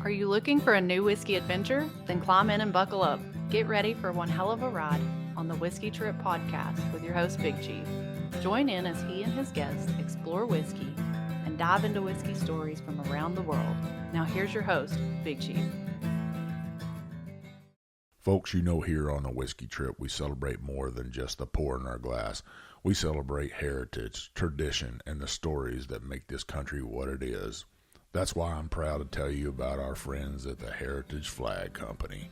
Are you looking for a new whiskey adventure? Then climb in and buckle up. Get ready for one hell of a ride on the Whiskey Trip podcast with your host, Big Chief. Join in as he and his guests explore whiskey and dive into whiskey stories from around the world. Now here's your host, Big Chief. Folks, you know, here on the Whiskey Trip, we celebrate more than just the pour in our glass. We celebrate heritage, tradition, and the stories that make this country what it is. That's why I'm proud to tell you about our friends at the Heritage Flag Company.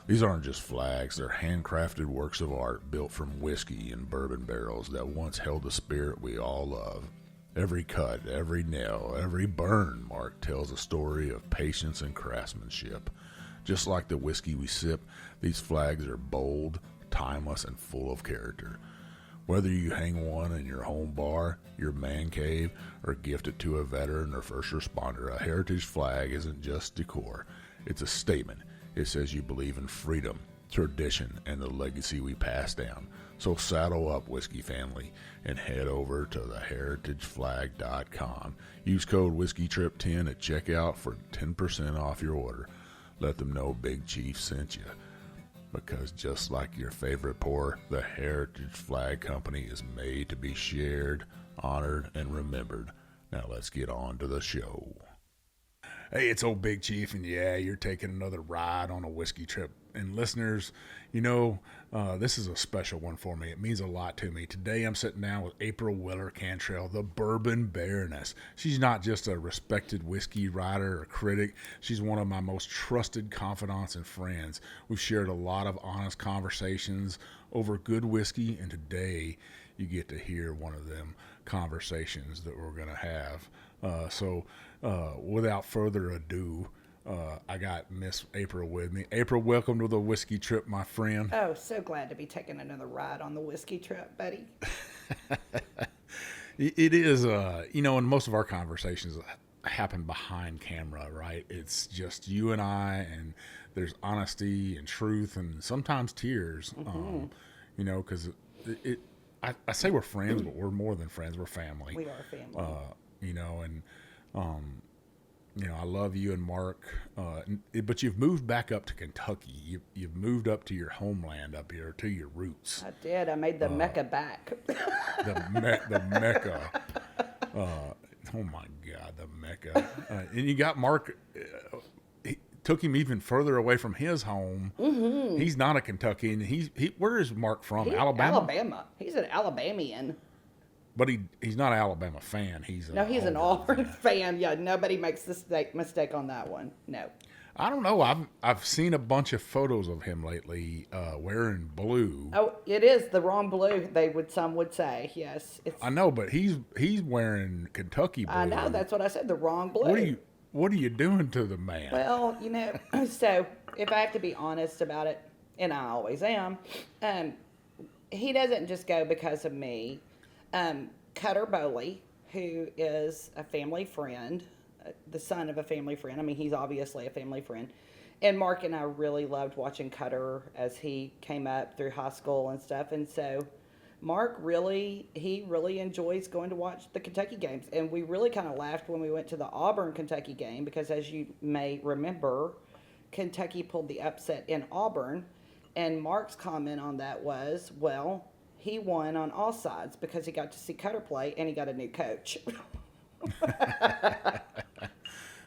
These aren't just flags, they're handcrafted works of art built from whiskey and bourbon barrels that once held the spirit we all love. Every cut, every nail, every burn mark tells a story of patience and craftsmanship. Just like the whiskey we sip, these flags are bold, timeless, and full of character. Whether you hang one in your home bar, your man cave, or gift it to a veteran or first responder, a heritage flag isn't just decor. It's a statement. It says you believe in freedom, tradition, and the legacy we pass down. So saddle up, whiskey family, and head over to theheritageflag.com. Use code WhiskeyTrip10 at checkout for 10% off your order. Let them know Big Chief sent you. Because just like your favorite pour, the Heritage Flag Company is made to be shared, honored, and remembered. Now let's get on to the show. Hey, it's old Big Chief, and yeah, you're taking another ride on a whiskey trip. And listeners, you know, this is a special one for me. It means a lot to me. Today I'm sitting down with April Weller Cantrell, the Bourbon Baroness. She's not just a respected whiskey writer or critic. She's one of my most trusted confidants and friends. We've shared a lot of honest conversations over good whiskey, and today you get to hear one of them conversations that we're going to have. So without further ado, I got Miss April with me. April, welcome to the Whiskey Trip, my friend. Oh, so glad to be taking another ride on the Whiskey Trip, buddy. It is, you know, and most of our conversations happen behind camera, right? It's just you and I, and there's honesty and truth and sometimes tears, you know, because I say we're friends, but we're more than friends. We're family. We are family. You know, and you know, I love you and Mark, but you've moved back up to Kentucky. You've moved up to your homeland up here, to your roots. I did. I made the Mecca back. The Mecca. Oh my God, the Mecca. And you got Mark. Took him even further away from his home. Mm-hmm. He's not a Kentuckian. Where is Mark from? Alabama. Alabama. He's an Alabamian. But he's not an Alabama fan. He's an Auburn fan. Yeah, nobody makes the mistake on that one. No. I don't know. I've seen a bunch of photos of him lately wearing blue. Oh, it is the wrong blue. Some would say. Yes. I know, but he's wearing Kentucky blue. I know. That's what I said. The wrong blue. What are you doing to the man? Well, you know, so if I have to be honest about it, and I always am, he doesn't just go because of me. Cutter Bowley, who is a family friend, the son of a family friend. I mean, he's obviously a family friend. And Mark and I really loved watching Cutter as he came up through high school and stuff. And so Mark really enjoys going to watch the Kentucky games. And we really kind of laughed when we went to the Auburn-Kentucky game because, as you may remember, Kentucky pulled the upset in Auburn. And Mark's comment on that was, well, he won on all sides because he got to see Cutter play and he got a new coach.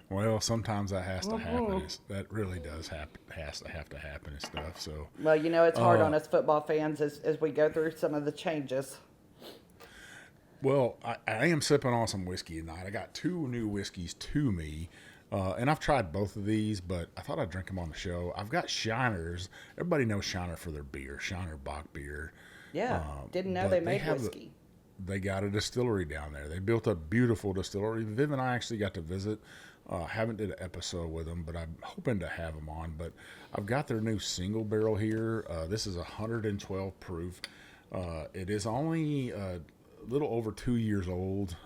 Well, sometimes that has to happen. That really does happen. Has to happen and stuff. So. Well, you know, it's hard on us football fans as we go through some of the changes. Well, I am sipping on some whiskey tonight. I got two new whiskeys to me. And I've tried both of these, but I thought I'd drink them on the show. I've got Shiners. Everybody knows Shiner for their beer, Shiner Bock beer. Yeah, didn't know they made whiskey. They got a distillery down there. They built a beautiful distillery. Viv and I actually got to visit. Haven't did an episode with them, but I'm hoping to have them on. But I've got their new single barrel here. This is 112 proof. It is only a little over 2 years old,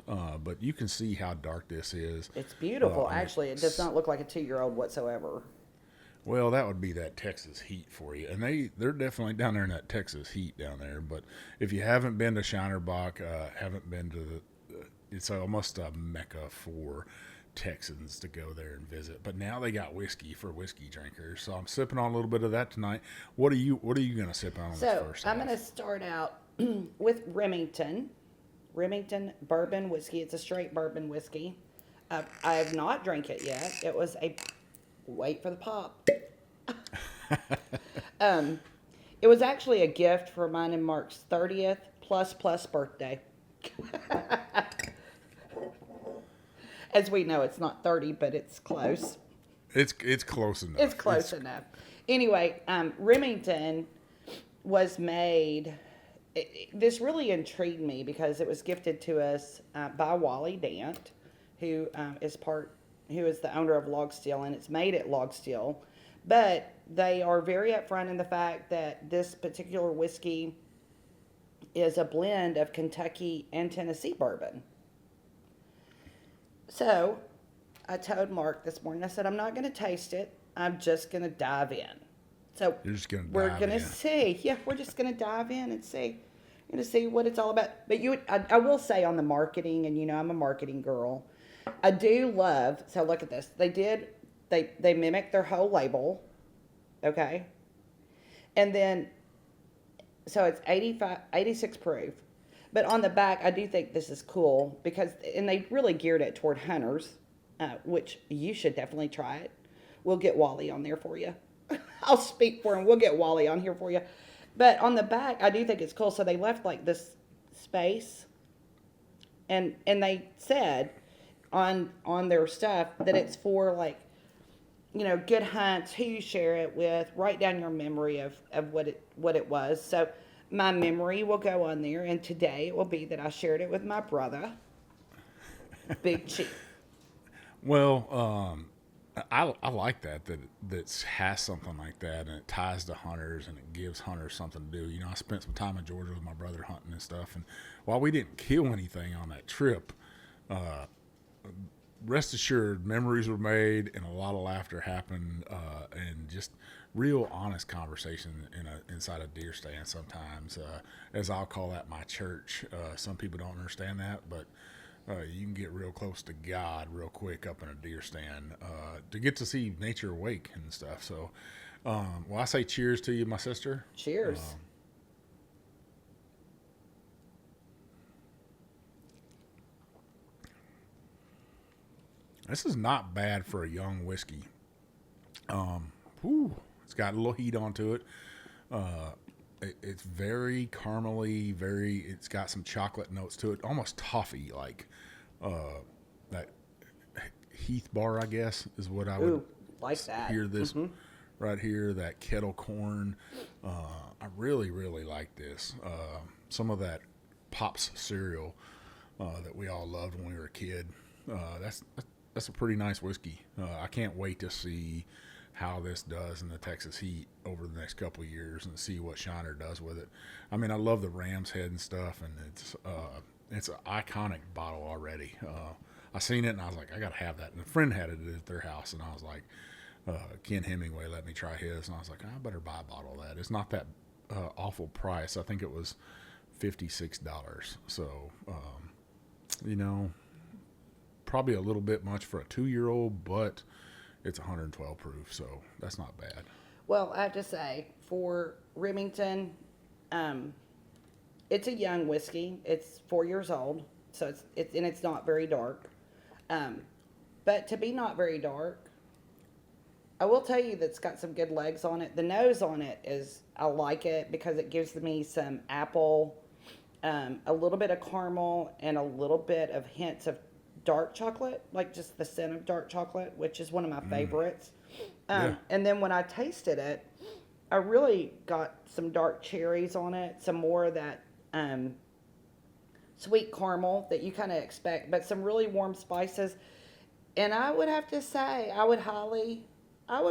but you can see how dark this is. It's beautiful. Actually, it does not look like a 2-year-old whatsoever. Well, that would be that Texas heat for you. And they're definitely down there in that Texas heat down there. But if you haven't been to Shiner Bock, haven't been to it's almost a mecca for Texans to go there and visit. But now they got whiskey for whiskey drinkers, so I'm sipping on a little bit of that tonight. What are you going to sip on this first? I'm going to start out with Remington bourbon whiskey. It's a straight bourbon whiskey. I have not drank it yet. It was wait for the pop. It was actually a gift for mine and Mark's 30th plus birthday. As we know, it's not 30, but it's close. It's close enough. It's close enough. Anyway, Remington was made. This really intrigued me because it was gifted to us by Wally Dant, who is the owner of Log Steel, and it's made at Log Steel. But they are very upfront in the fact that this particular whiskey is a blend of Kentucky and Tennessee bourbon. So I told Mark this morning, I said, I'm not going to taste it. I'm just going to dive in. So we're going to see. Yeah, we're just going to dive in and see. We're going to see what it's all about. But I will say on the marketing, and I'm a marketing girl, I do love, so look at this. They mimicked their whole label, okay? And then, so it's 86 proof. But on the back, I do think this is cool and they really geared it toward hunters, which you should definitely try it. We'll get Wally on there for you. I'll speak for him. We'll get Wally on here for you. But on the back, I do think it's cool. So they left like this space, and they said on their stuff that it's for like, good hunts, who you share it with, write down your memory of what it was. So my memory will go on there, and today it will be that I shared it with my brother, Big Chief. Well, I like that has something like that, and it ties to hunters, and it gives hunters something to do. I spent some time in Georgia with my brother hunting and stuff, and while we didn't kill anything on that trip, rest assured, memories were made and a lot of laughter happened, and just real honest conversation inside a deer stand sometimes, as I'll call that my church. Some people don't understand that, but you can get real close to God real quick up in a deer stand to get to see nature awake and stuff. So, I say cheers to you, my sister. Cheers. This is not bad for a young whiskey. It's got a little heat onto it. It's very caramely, it's got some chocolate notes to it, almost toffee like. That Heath Bar, I guess, is what I would like that. Hear this right here, that kettle corn. I really, really like this. Some of that Pops cereal that we all loved when we were a kid. That's a pretty nice whiskey. I can't wait to see how this does in the Texas heat over the next couple of years and see what Shiner does with it. I mean, I love the ram's head and stuff, and it's an iconic bottle already. I seen it and I was like, I gotta have that. And a friend had it at their house, and I was like, Ken Hemingway let me try his, and I was like, I better buy a bottle of that. It's not that awful price. I think it was $56. So, probably a little bit much for a 2-year-old, but it's 112 proof, so that's not bad. Well, I have to say, for Remington, it's a young whiskey. It's 4 years old, so it's not very dark. But to be not very dark, I will tell you that it's got some good legs on it. The nose on it I like it because it gives me some apple, a little bit of caramel, and a little bit of hints of dark chocolate, like just the scent of dark chocolate, which is one of my favorites. And then when I tasted it, I really got some dark cherries on it, some more of that sweet caramel that you kind of expect, but some really warm spices. And I would have to say, I would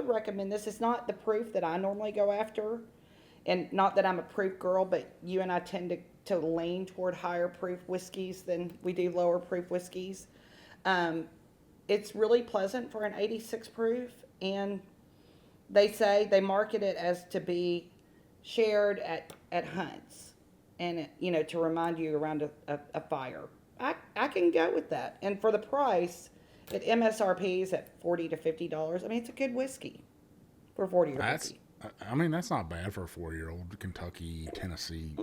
recommend this. It's not the proof that I normally go after, and not that I'm a proof girl, but you and I tend to lean toward higher proof whiskeys than we do lower proof whiskeys. It's really pleasant for an 86 proof, and they market it as to be shared at hunts, and to remind you around a fire. I can go with that, and for the price, But MSRP is at $40 to $50. I mean, it's a good whiskey for 40 or 50. I mean, that's not bad for a 4-year-old. Kentucky, Tennessee.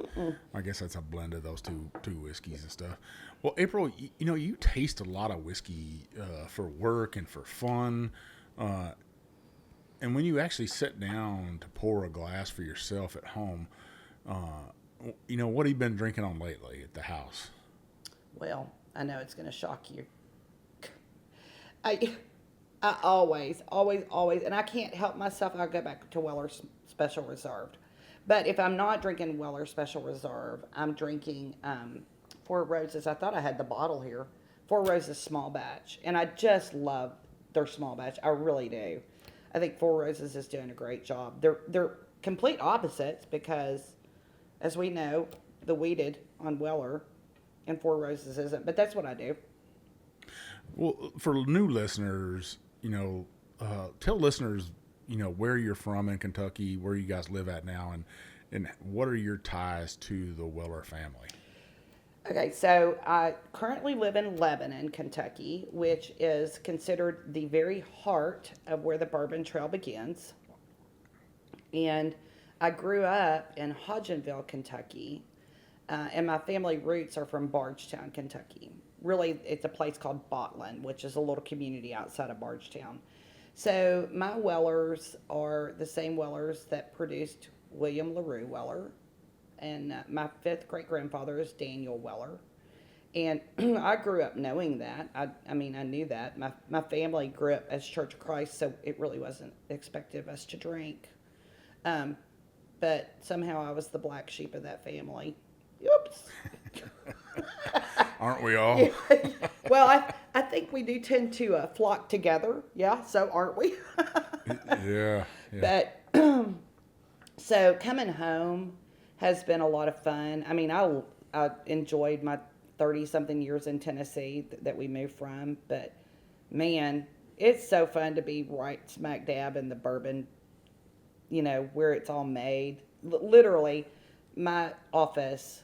I guess that's a blend of those two whiskeys and stuff. Well, April, you taste a lot of whiskey for work and for fun. And when you actually sit down to pour a glass for yourself at home, what have you been drinking on lately at the house? Well, I know it's going to shock you. I always, and I can't help myself. I'll go back to Weller Special Reserve. But if I'm not drinking Weller Special Reserve, I'm drinking Four Roses. I thought I had the bottle here. Four Roses Small Batch. And I just love their small batch. I really do. I think Four Roses is doing a great job. They're complete opposites because, as we know, the wheated on Weller and Four Roses isn't. But that's what I do. Well, for new listeners, tell listeners, where you're from in Kentucky, where you guys live at now, and what are your ties to the Weller family? Okay, so I currently live in Lebanon, Kentucky, which is considered the very heart of where the Bourbon Trail begins. And I grew up in Hodgenville, Kentucky, and my family roots are from Bardstown, Kentucky. Really, it's a place called Botland, which is a little community outside of Bardstown. So my Wellers are the same Wellers that produced William LaRue Weller. And my fifth great-grandfather is Daniel Weller. And I grew up knowing that. I knew that. My family grew up as Church of Christ, so it really wasn't expected of us to drink. But somehow I was the black sheep of that family. Oops. Aren't we all? Yeah. Well, I think we do tend to flock together. Yeah, so aren't we? Yeah. But so coming home has been a lot of fun. I mean, I enjoyed my 30-something years in Tennessee that we moved from. But, man, it's so fun to be right smack dab in the bourbon, where it's all made. Literally, my office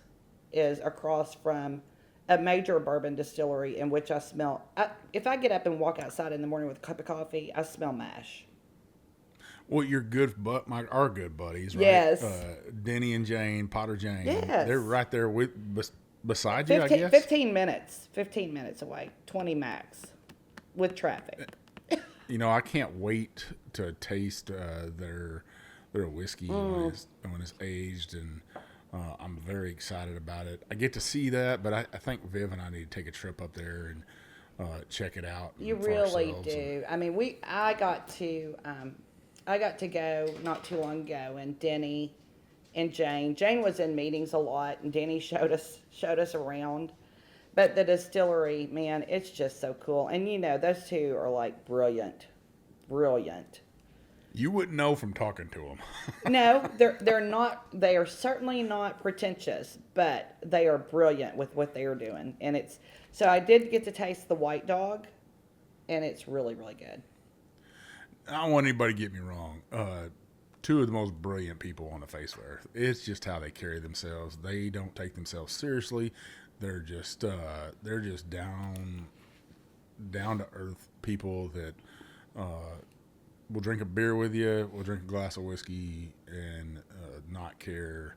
is across from a major bourbon distillery in which I smell. If I get up and walk outside in the morning with a cup of coffee, I smell mash. Well, your our good buddies, right? Yes. Denny and Jane, Potter Jane. Yes. They're right there beside you, I guess? 15 minutes away, 20 max, with traffic. I can't wait to taste their whiskey when it's aged, and I'm very excited about it. I get to see that, but I think Viv and I need to take a trip up there and check it out. You really do. I got to go not too long ago, and Denny and Jane was in meetings a lot, and Denny showed us around. But the distillery, man, it's just so cool. And those two are like brilliant. You wouldn't know from talking to them. No, they're not. They are certainly not pretentious, but they are brilliant with what they are doing. And so I did get to taste the White Dog, and it's really, really good. I don't want anybody to get me wrong. Two of the most brilliant people on the face of earth. It's just how they carry themselves. They don't take themselves seriously. They're just down to earth people that will drink a beer with you, will drink a glass of whiskey, and not care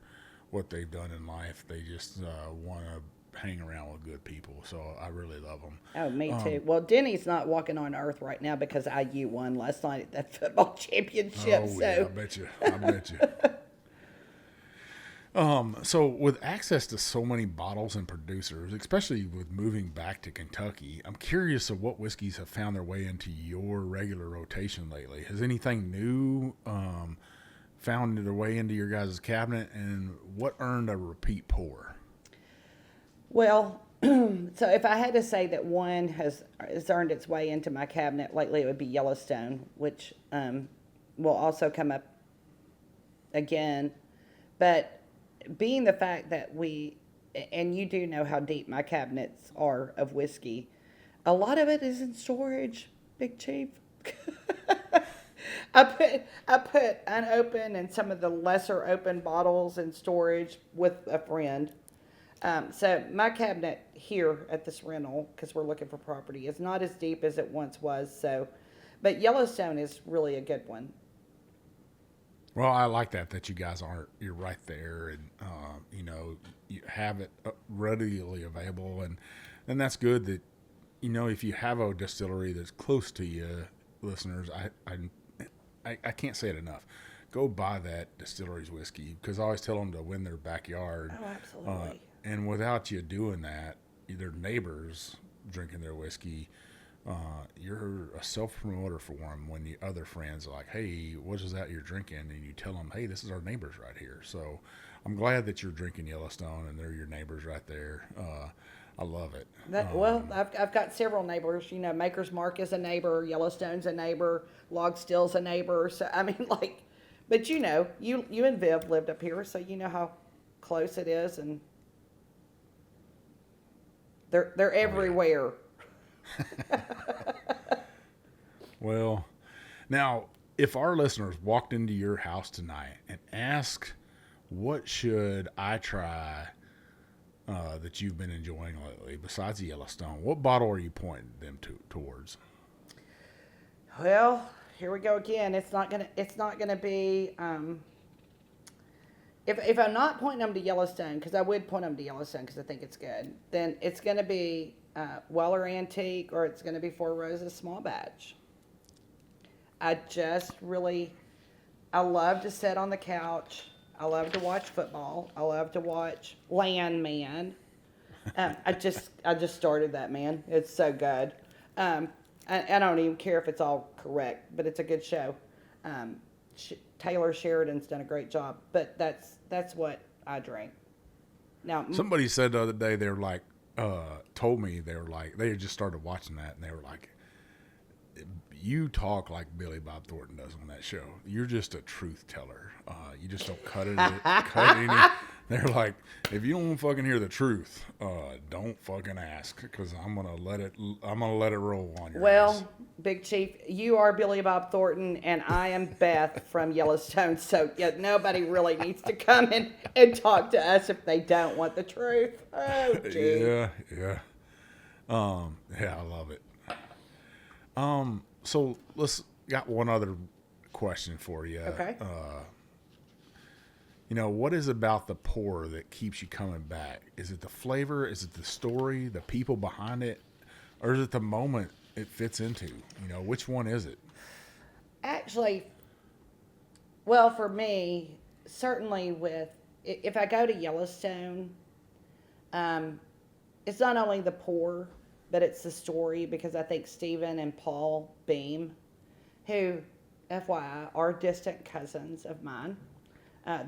what they've done in life. They just want to hang around with good people. So I really love them. Oh, me too. Well, Denny's not walking on earth right now because IU won last night at that football championship. Oh, yeah, I bet you. So with access to so many bottles and producers, especially with moving back to Kentucky, I'm curious of what whiskeys have found their way into your regular rotation lately. Has anything new found their way into your guys' cabinet, and what earned a repeat pour? Well, so if I had to say that one has earned its way into my cabinet lately, it would be Yellowstone, which will also come up again. But being the fact that and you do know how deep my cabinets are of whiskey, a lot of it is in storage, Big Chief. I put unopened and some of the lesser open bottles in storage with a friend. So my cabinet here at this rental, because we're looking for property, is not as deep as it once was. So, but Yellowstone is really a good one. Well, I like that you guys you're right there, and you have it readily available, and that's good that if you have a distillery that's close to you, listeners, I can't say it enough. Go buy that distillery's whiskey, because I always tell them to win their backyard. Oh, absolutely. And without you doing that, their neighbors drinking their whiskey, you're a self-promoter for them when the other friends are like, hey, what is that you're drinking? And you tell them, hey, this is our neighbors right here. So I'm glad that you're drinking Yellowstone and they're your neighbors right there. I love it. Well, I've got several neighbors. Maker's Mark is a neighbor. Yellowstone's a neighbor. Log Still's a neighbor. So, I mean, but you and Viv lived up here, so you know how close it is. And they're everywhere. Well, now, if our listeners walked into your house tonight and asked, what should I try that you've been enjoying lately besides the Yellowstone, what bottle are you pointing them towards? Well, here we go again. It's not gonna be. If I'm not pointing them to Yellowstone, because I would point them to Yellowstone because I think it's good, then it's gonna be Weller Antique, or it's gonna be Four Roses Small Batch. I love to sit on the couch. I love to watch football. I love to watch Landman. I just started that, man. It's so good. I don't even care if it's all correct, but it's a good show. Taylor Sheridan's done a great job, but that's what I drink. Now, somebody said the other day, they were like, told me they had just started watching that, and they were like, you talk like Billy Bob Thornton does on that show. You're just a truth teller. You just don't cut any. They're like, if you don't fucking hear the truth, don't fucking ask, because I'm gonna let it roll on your ass. Big Chief, you are Billy Bob Thornton, and I am Beth from Yellowstone. So yeah, nobody really needs to come in and talk to us if they don't want the truth. Oh, gee. Yeah. I love it. So got one other question for you. Okay. What is about the pour that keeps you coming back? Is it the flavor? Is it the story, the people behind it? Or is it the moment it fits into? Which one is it? Actually, well, for me, certainly if I go to Yellowstone, it's not only the pour, but it's the story, because I think Stephen and Paul Beam, who, FYI, are distant cousins of mine.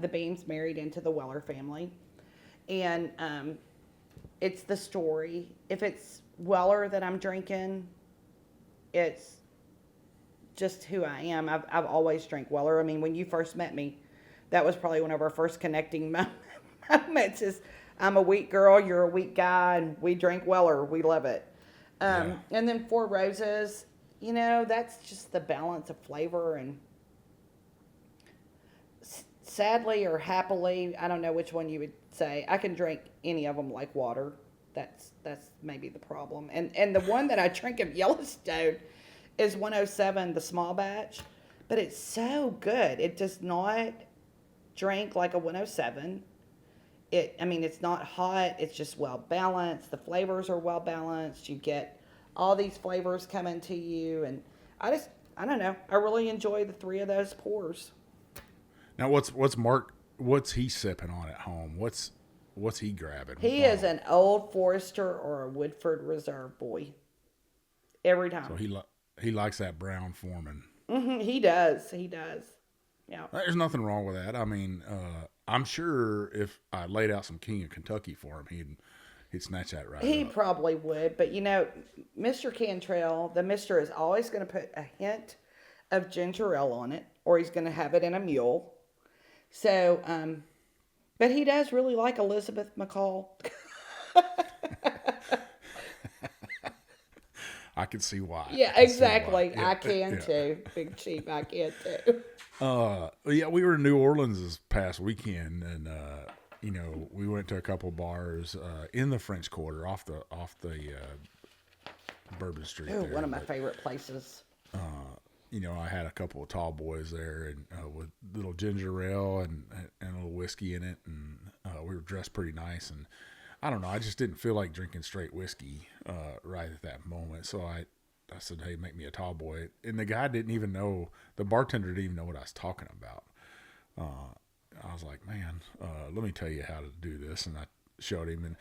The Beams married into the Weller family. And it's the story. If it's Weller that I'm drinking, it's just who I am. I've always drank Weller. I mean, when you first met me, that was probably one of our first connecting moments is, I'm a wheat girl, you're a wheat guy, and we drink Weller. We love it. And then Four Roses, that's just the balance of flavor, and sadly or happily, I don't know which one you would say. I can drink any of them like water. That's maybe the problem. And the one that I drink of Yellowstone is 107, the small batch, but it's so good. It does not drink like a 107. It's not hot. It's just well balanced. The flavors are well balanced. You get all these flavors coming to you, and I don't know. I really enjoy the three of those pours. Now, what's Mark? What's he sipping on at home? What's he grabbing? He is an Old Forester or a Woodford Reserve boy. Every time. So he likes that Brown Foreman. Mm-hmm, he does. Yeah. There's nothing wrong with that. I mean, I'm sure if I laid out some King of Kentucky for him, he'd snatch that right He up. probably would. But, Mr. Cantrell, the Mr. is always going to put a hint of ginger ale on it, or he's going to have it in a mule. So, but he does really like Elizabeth McCall. I can see why. Yeah, exactly. Yeah, I can too. Big Chief, I can too. We were in New Orleans this past weekend, and we went to a couple bars in the French Quarter off the Bourbon Street. Ooh, there, one of my favorite places. I had a couple of tall boys there, and with little ginger ale and a little whiskey in it, and we were dressed pretty nice. And I don't know, I just didn't feel like drinking straight whiskey right at that moment. So I said, "Hey, make me a tall boy." And the guy didn't even know, the bartender didn't even know what I was talking about. I was like, "Man, let me tell you how to do this." And I showed him, and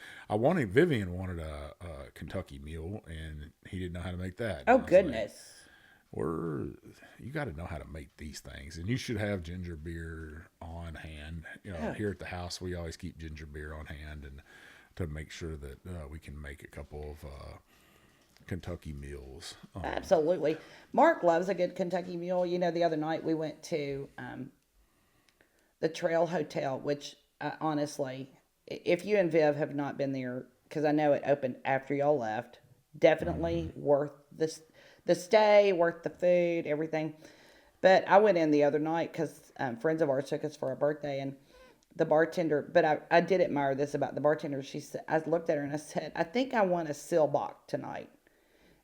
Vivian wanted a Kentucky mule, and he didn't know how to make that. Oh, And I was goodness. like, you got to know how to make these things, and you should have ginger beer on hand. Here at the house, we always keep ginger beer on hand, and to make sure that we can make a couple of Kentucky mules. Absolutely. Mark loves a good Kentucky mule. The other night we went to the Trail Hotel, which honestly, if you and Viv have not been there, because I know it opened after y'all left, definitely worth the stay, worth the food, everything. But I went in the other night because friends of ours took us for our birthday, and the bartender, but I did admire this about the bartender. She said, I looked at her and I said, "I think I want a Silbach tonight."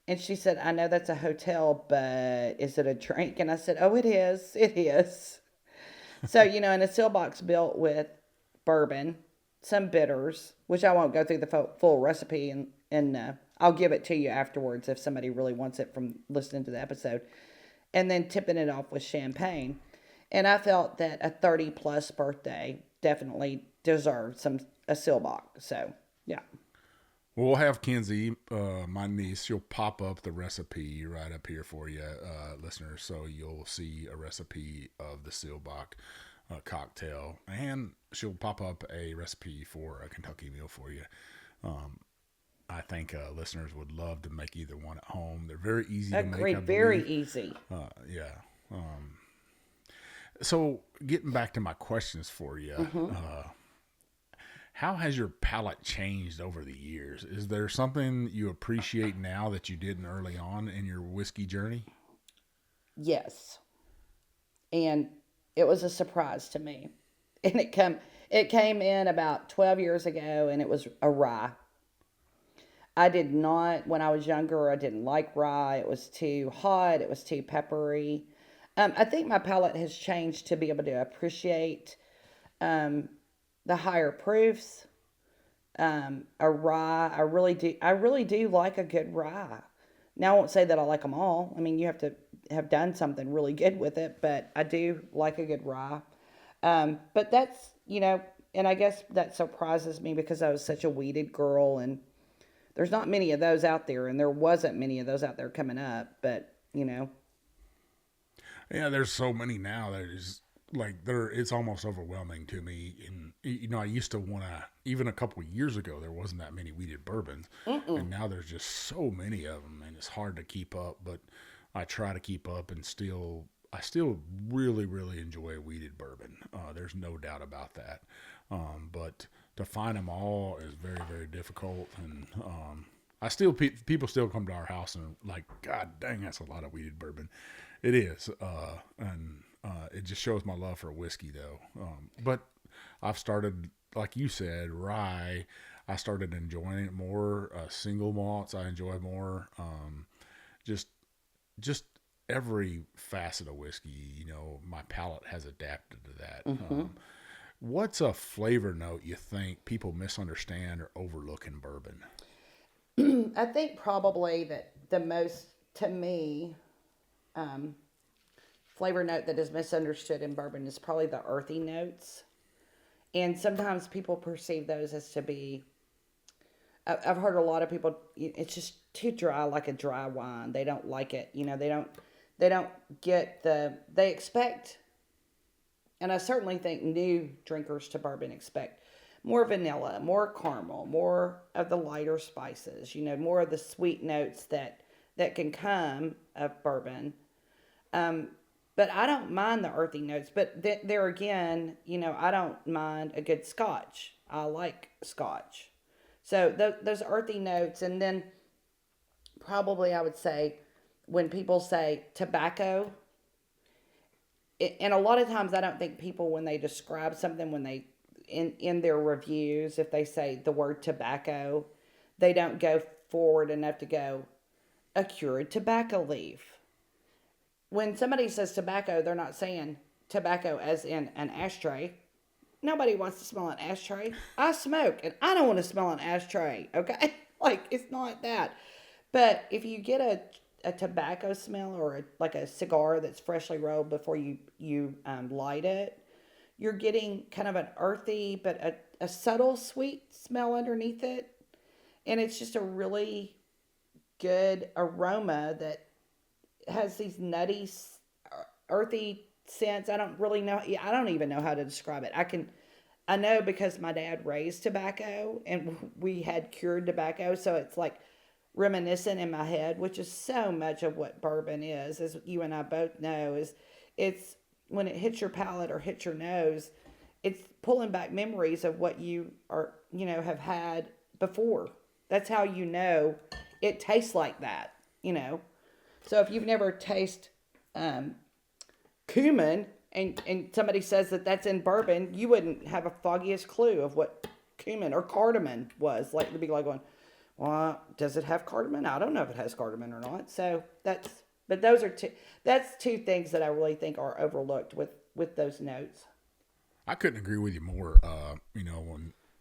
And she said, "I know that's a hotel, but is it a drink?" And I said, "Oh, it is. It is." So, in a Silbach's built with bourbon, some bitters, which I won't go through the full recipe, and I'll give it to you afterwards if somebody really wants it from listening to the episode. And then tipping it off with champagne. And I felt that a 30-plus birthday definitely deserved a Silbach. So, yeah. We'll have Kenzie, my niece, she'll pop up the recipe right up here for you, listeners. So you'll see a recipe of the Silbach cocktail, and she'll pop up a recipe for a Kentucky mule for you. I think listeners would love to make either one at home. They're very easy to make. Agreed. Very easy. Yeah. So getting back to my questions for you, how has your palate changed over the years? Is there something you appreciate now that you didn't early on in your whiskey journey? Yes. And it was a surprise to me. And it came in about 12 years ago, and it was a rye. I did not, when I was younger, I didn't like rye. It was too hot. It was too peppery. I think my palate has changed to be able to appreciate the higher proofs. A rye, I really do like a good rye. Now, I won't say that I like them all. I mean, you have to have done something really good with it, but I do like a good rye. But that's, and I guess that surprises me because I was such a weeded girl, and there's not many of those out there, and there wasn't many of those out there coming up, but, Yeah, there's so many now that is it's almost overwhelming to me. And, I used to want to, even a couple of years ago, there wasn't that many weeded bourbons. And now there's just so many of them, and it's hard to keep up, but I try to keep up, and I still really, really enjoy weeded bourbon. There's no doubt about that. But to find them all is very, very difficult. And people still come to our house and like, "God dang, that's a lot of weeded bourbon." It is. And it just shows my love for whiskey, though. But I've started, like you said, rye. I started enjoying it more. Single malts I enjoy more. Just every facet of whiskey, my palate has adapted to that. What's a flavor note you think people misunderstand or overlook in bourbon? I think probably that the most, to me, flavor note that is misunderstood in bourbon is probably the earthy notes. And sometimes people perceive those as to be, I've heard a lot of people, it's just too dry, like a dry wine. They don't like it. They don't get they expect, and I certainly think new drinkers to bourbon expect more vanilla, more caramel, more of the lighter spices, more of the sweet notes that can come of bourbon. But I don't mind the earthy notes. But there again, I don't mind a good scotch. I like scotch. So those earthy notes. And then probably I would say when people say tobacco, and a lot of times I don't think people, when they describe something, when they in their reviews, if they say the word tobacco, they don't go forward enough to go, a cured tobacco leaf. When somebody says tobacco, they're not saying tobacco as in an ashtray. Nobody wants to smell an ashtray. I smoke, and I don't want to smell an ashtray, okay? Like, it's not that. But if you get a tobacco smell or like a cigar that's freshly rolled before you light it, you're getting kind of an earthy but a subtle sweet smell underneath it. And it's just a really good aroma that has these nutty, earthy scents. I don't really know. I don't even know how to describe it. I know because my dad raised tobacco and we had cured tobacco. So it's like reminiscent in my head, which is so much of what bourbon is, as you and I both know, is it's when it hits your palate or hits your nose, it's pulling back memories of what you have had before. That's how you know it tastes like that, So if you've never tasted cumin and somebody says that that's in bourbon, you wouldn't have a foggiest clue of what cumin or cardamom was. Like, to be like going, well, does it have cardamom? I don't know if it has cardamom or not. So that's two things that I really think are overlooked with those notes. I couldn't agree with you more.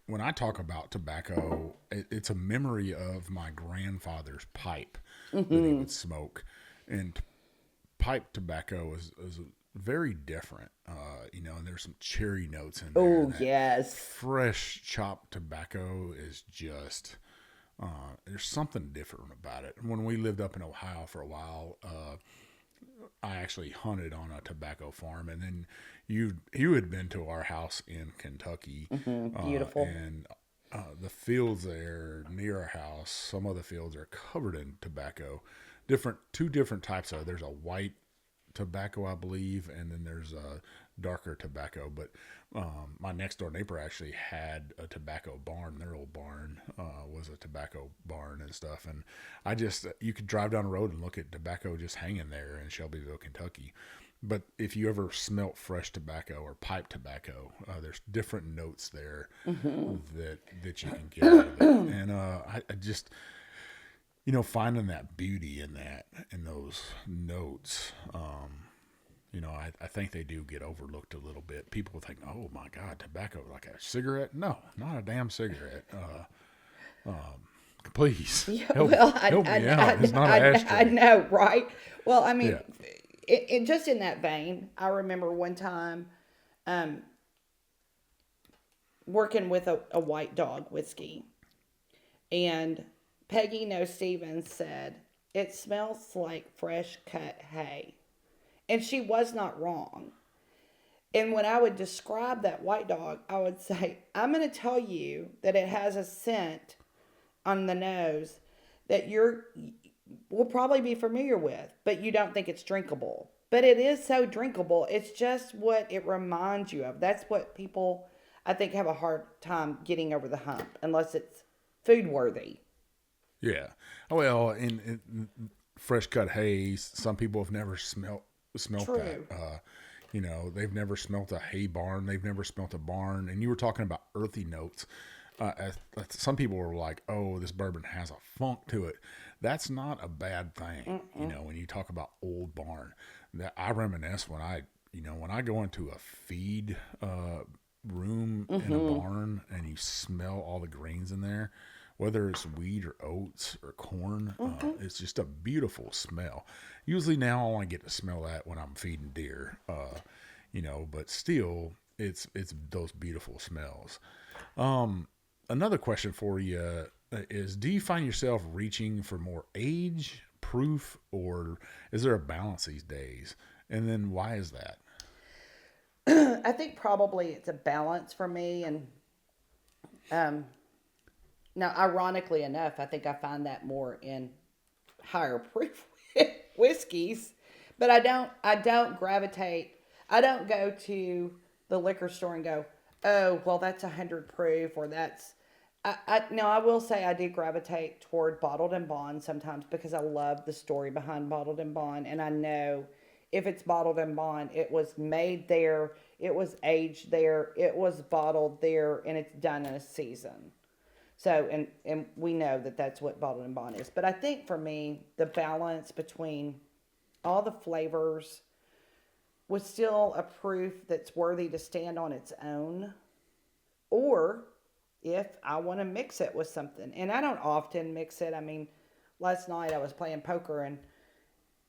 When I talk about tobacco, it's a memory of my grandfather's pipe that he would smoke. And pipe tobacco is very different, and there's some cherry notes in there. Oh, yes. Fresh chopped tobacco is just, there's something different about it. When we lived up in Ohio for a while, I actually hunted on a tobacco farm, and then you had been to our house in Kentucky. Beautiful. And the fields there near our house, some of the fields are covered in tobacco. Two different types of. There's a white tobacco, I believe, and then there's a darker tobacco. But my next door neighbor actually had a tobacco barn. Their old barn was a tobacco barn and stuff. And you could drive down the road and look at tobacco just hanging there in Shelbyville, Kentucky. But if you ever smelt fresh tobacco or pipe tobacco, there's different notes there that you can get out of it. And I just, finding that beauty in those notes, I think they do get overlooked a little bit. People think, oh my God, tobacco, like a cigarette? No, not a damn cigarette. Please, help me out. It's not an ashtray. I know, right? Well, I mean, just in that vein, I remember one time working with a white dog whiskey, and Peggy No Stevens said, "It smells like fresh cut hay." And she was not wrong. And when I would describe that white dog, I would say, I'm going to tell you that it has a scent on the nose that will probably be familiar with, but you don't think it's drinkable. But it is so drinkable. It's just what it reminds you of. That's what people, I think, have a hard time getting over the hump, unless it's food worthy. Yeah. Well, in fresh cut hay, some people have never smelt True. that. They've never smelt a hay barn. They've never smelt a barn. And you were talking about earthy notes. Some people were like, oh, this bourbon has a funk to it. That's not a bad thing. When you talk about old barn, that I reminisce when I go into a feed room in a barn and you smell all the grains in there, whether it's wheat or oats or corn, it's just a beautiful smell. Usually now I want to get to smell that when I'm feeding deer, but still it's those beautiful smells. Another question for you is, do you find yourself reaching for more age, proof, or is there a balance these days? And then why is that? I think probably it's a balance for me. And now, ironically enough, I think I find that more in higher proof whiskeys. But I don't gravitate. I don't go to the liquor store and go, oh, well, that's 100 proof, or that's... I will say I do gravitate toward bottled and bond sometimes because I love the story behind bottled and bond, and I know if it's bottled in bond, it was made there, it was aged there, it was bottled there, and it's done in a season. So, and we know that that's what bottled in bond is. But I think for me, the balance between all the flavors was still a proof that's worthy to stand on its own. Or if I want to mix it with something. And I don't often mix it. I mean, last night I was playing poker and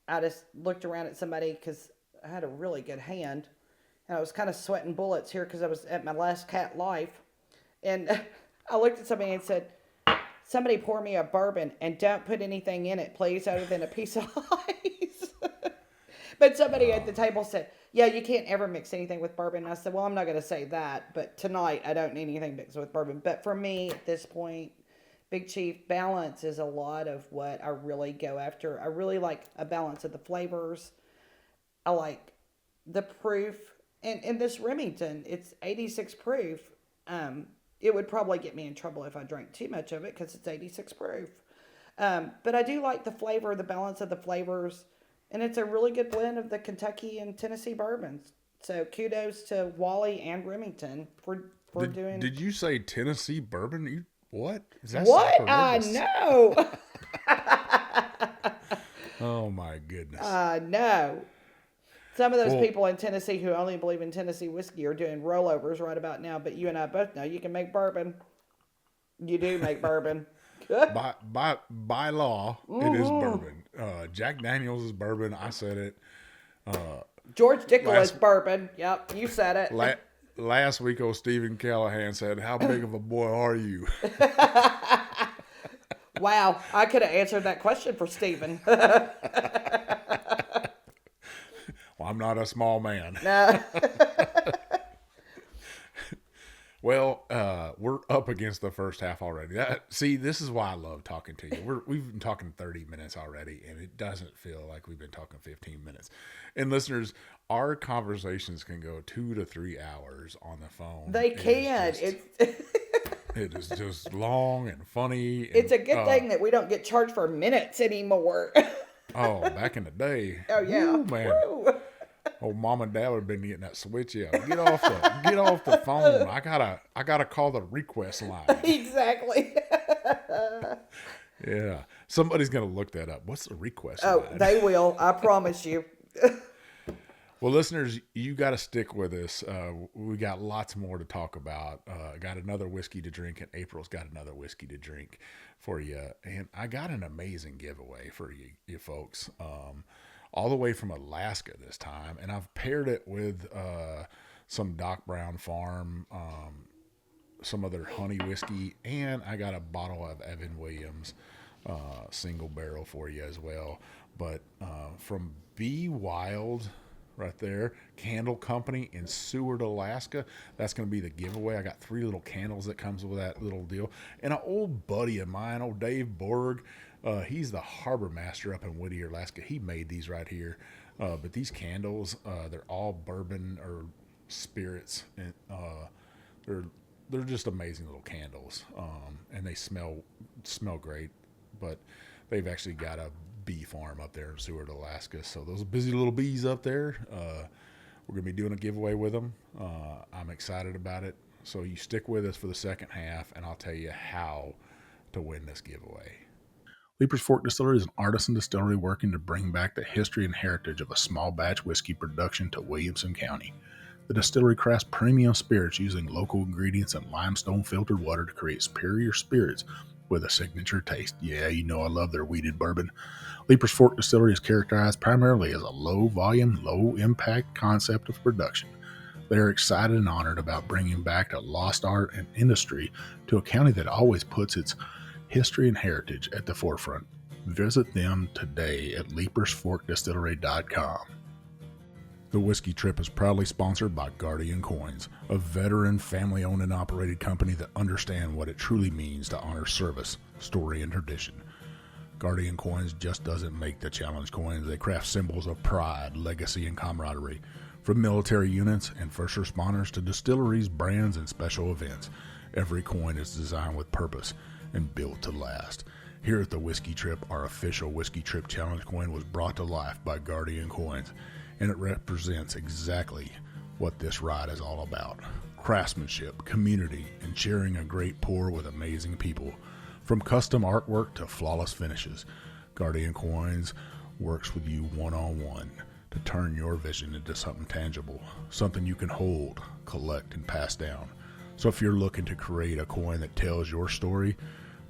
I just looked around at somebody because I had a really good hand. And I was kind of sweating bullets here because I was at my last cat life. And I looked at somebody and said, somebody pour me a bourbon and don't put anything in it, please, other than a piece of ice. But somebody at the table said, yeah, you can't ever mix anything with bourbon. And I said, well, I'm not going to say that, but tonight I don't need anything mixed with bourbon. But for me, at this point, Big Chief, balance is a lot of what I really go after. I really like a balance of the flavors. I like the proof. And this Remington, it's 86 proof. It would probably get me in trouble if I drank too much of it because it's 86 proof. But I do like the flavor, the balance of the flavors. And it's a really good blend of the Kentucky and Tennessee bourbons. So kudos to Wally and Remington for doing. Did you say Tennessee bourbon? What? Is that what? I know. Oh my goodness. I know. Some of those people in Tennessee who only believe in Tennessee whiskey are doing rollovers right about now. But you and I both know you can make bourbon. You do make bourbon. by law, it is bourbon. Jack Daniels is bourbon. I said it. George Dickel is bourbon. Yep, you said it. Last week, old Stephen Callahan said, how big of a boy are you? Wow, I could have answered that question for Stephen. Well, I'm not a small man. No. Well, we're up against the first half already. This is why I love talking to you. We've been talking 30 minutes already, and it doesn't feel like we've been talking 15 minutes. And listeners, our conversations can go 2 to 3 hours on the phone. They can. It is just long and funny. It's a good thing that we don't get charged for minutes anymore. Oh, back in the day. Oh, yeah. Woo, man. Woo. Oh, mom and dad would have been getting that switch out. Get off the phone. I gotta call the request line. Exactly. Yeah. Somebody's gonna look that up. What's the request line? Oh, they will. I promise you. Well, listeners, you got to stick with us. We got lots more to talk about. Got another whiskey to drink, and April's got another whiskey to drink for you. And I got an amazing giveaway for you folks. All the way from Alaska this time. And I've paired it with some Doc Brown Farm, some other honey whiskey, and I got a bottle of Evan Williams single barrel for you as well. But from Be Wild, right there, Candle Company in Seward, Alaska. That's going to be the giveaway. I got 3 little candles that comes with that little deal. And an old buddy of mine, old Dave Borg, he's the harbor master up in Whittier, Alaska. He made these right here. But these candles, they're all bourbon or spirits. And they're just amazing little candles. And they smell great. But they've actually got a bee farm up there in Seward, Alaska. So those busy little bees up there, we're going to be doing a giveaway with them. I'm excited about it. So you stick with us for the second half, and I'll tell you how to win this giveaway. Leaper's Fork Distillery is an artisan distillery working to bring back the history and heritage of a small batch whiskey production to Williamson County. The distillery crafts premium spirits using local ingredients and limestone filtered water to create superior spirits with a signature taste. Yeah, you know I love their wheated bourbon. Leaper's Fork Distillery is characterized primarily as a low-volume, low-impact concept of production. They are excited and honored about bringing back a lost art and industry to a county that always puts its history and heritage at the forefront. Visit them today at leapersforkdistillery.com. The Whiskey Trip is proudly sponsored by Guardian Coins, a veteran, family-owned and operated company that understand what it truly means to honor service, story, and tradition. Guardian Coins just doesn't make the challenge coins. They craft symbols of pride, legacy, and camaraderie. From military units and first responders to distilleries, brands, and special events, every coin is designed with purpose and built to last. Here at the Whiskey Trip, our official Whiskey Trip Challenge coin was brought to life by Guardian Coins. and it represents exactly what this ride is all about. Craftsmanship, community, and sharing a great pour with amazing people. From custom artwork to flawless finishes, Guardian Coins works with you one-on-one to turn your vision into something tangible, something you can hold, collect, and pass down. So if you're looking to create a coin that tells your story,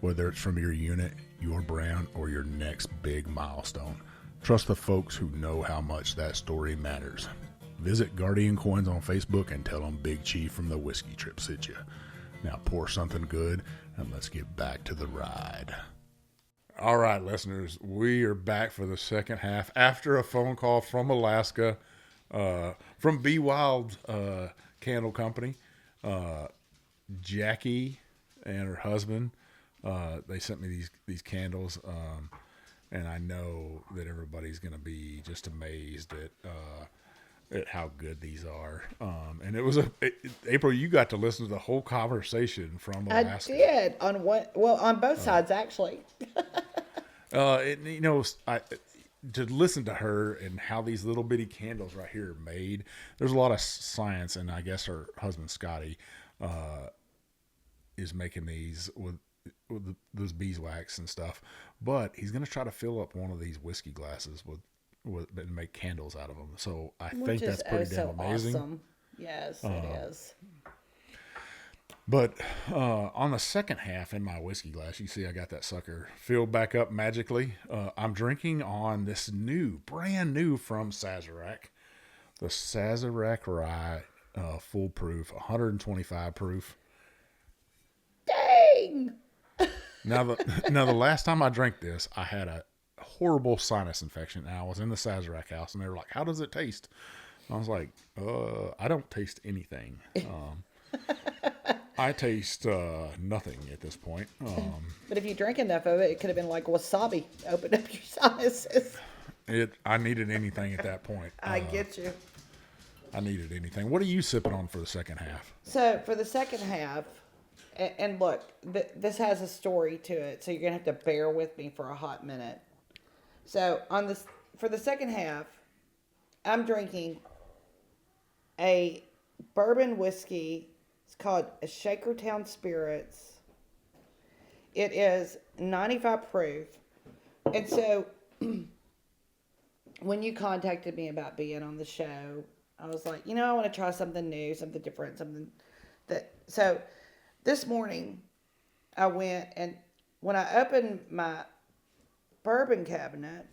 whether it's from your unit, your brand, or your next big milestone, trust the folks who know how much that story matters. Visit Guardian Coins on Facebook and tell them Big Chief from the Whiskey Trip sent you. Now pour something good and let's get back to the ride. All right, listeners, we are back for the second half after a phone call from Alaska, from Be Wild Candle Company. Jackie and her husband, they sent me these candles, and I know that everybody's going to be just amazed at how good these are. And it was April, you got to listen to the whole conversation from Alaska. I did on both sides actually. To listen to her and how these little bitty candles right here are made, there's a lot of science, and I guess her husband Scotty is making these with those beeswax and stuff, but he's going to try to fill up one of these whiskey glasses with and make candles out of them. So I think that's pretty damn amazing. Awesome. Yes, it is. But on the second half in my whiskey glass, you see I got that sucker filled back up magically. I'm drinking on this brand new from Sazerac, the Sazerac Rye Full Proof, 125 proof. Dang! Now the last time I drank this, I had a horrible sinus infection. And I was in the Sazerac house, and they were like, "How does it taste?" And I was like, I don't taste anything. I taste nothing at this point. But if you drink enough of it, it could have been like wasabi. Open up your sinuses. I needed anything at that point. I get you. I needed anything. What are you sipping on for the second half? So for the second half, and look, this has a story to it, so you're gonna have to bear with me for a hot minute. So for the second half, I'm drinking a bourbon whiskey. It's called a Shakertown Spirits. It is 95 proof. And so when you contacted me about being on the show, I was like, I want to try something new, something different, something that... So this morning, I went and when I opened my bourbon cabinet,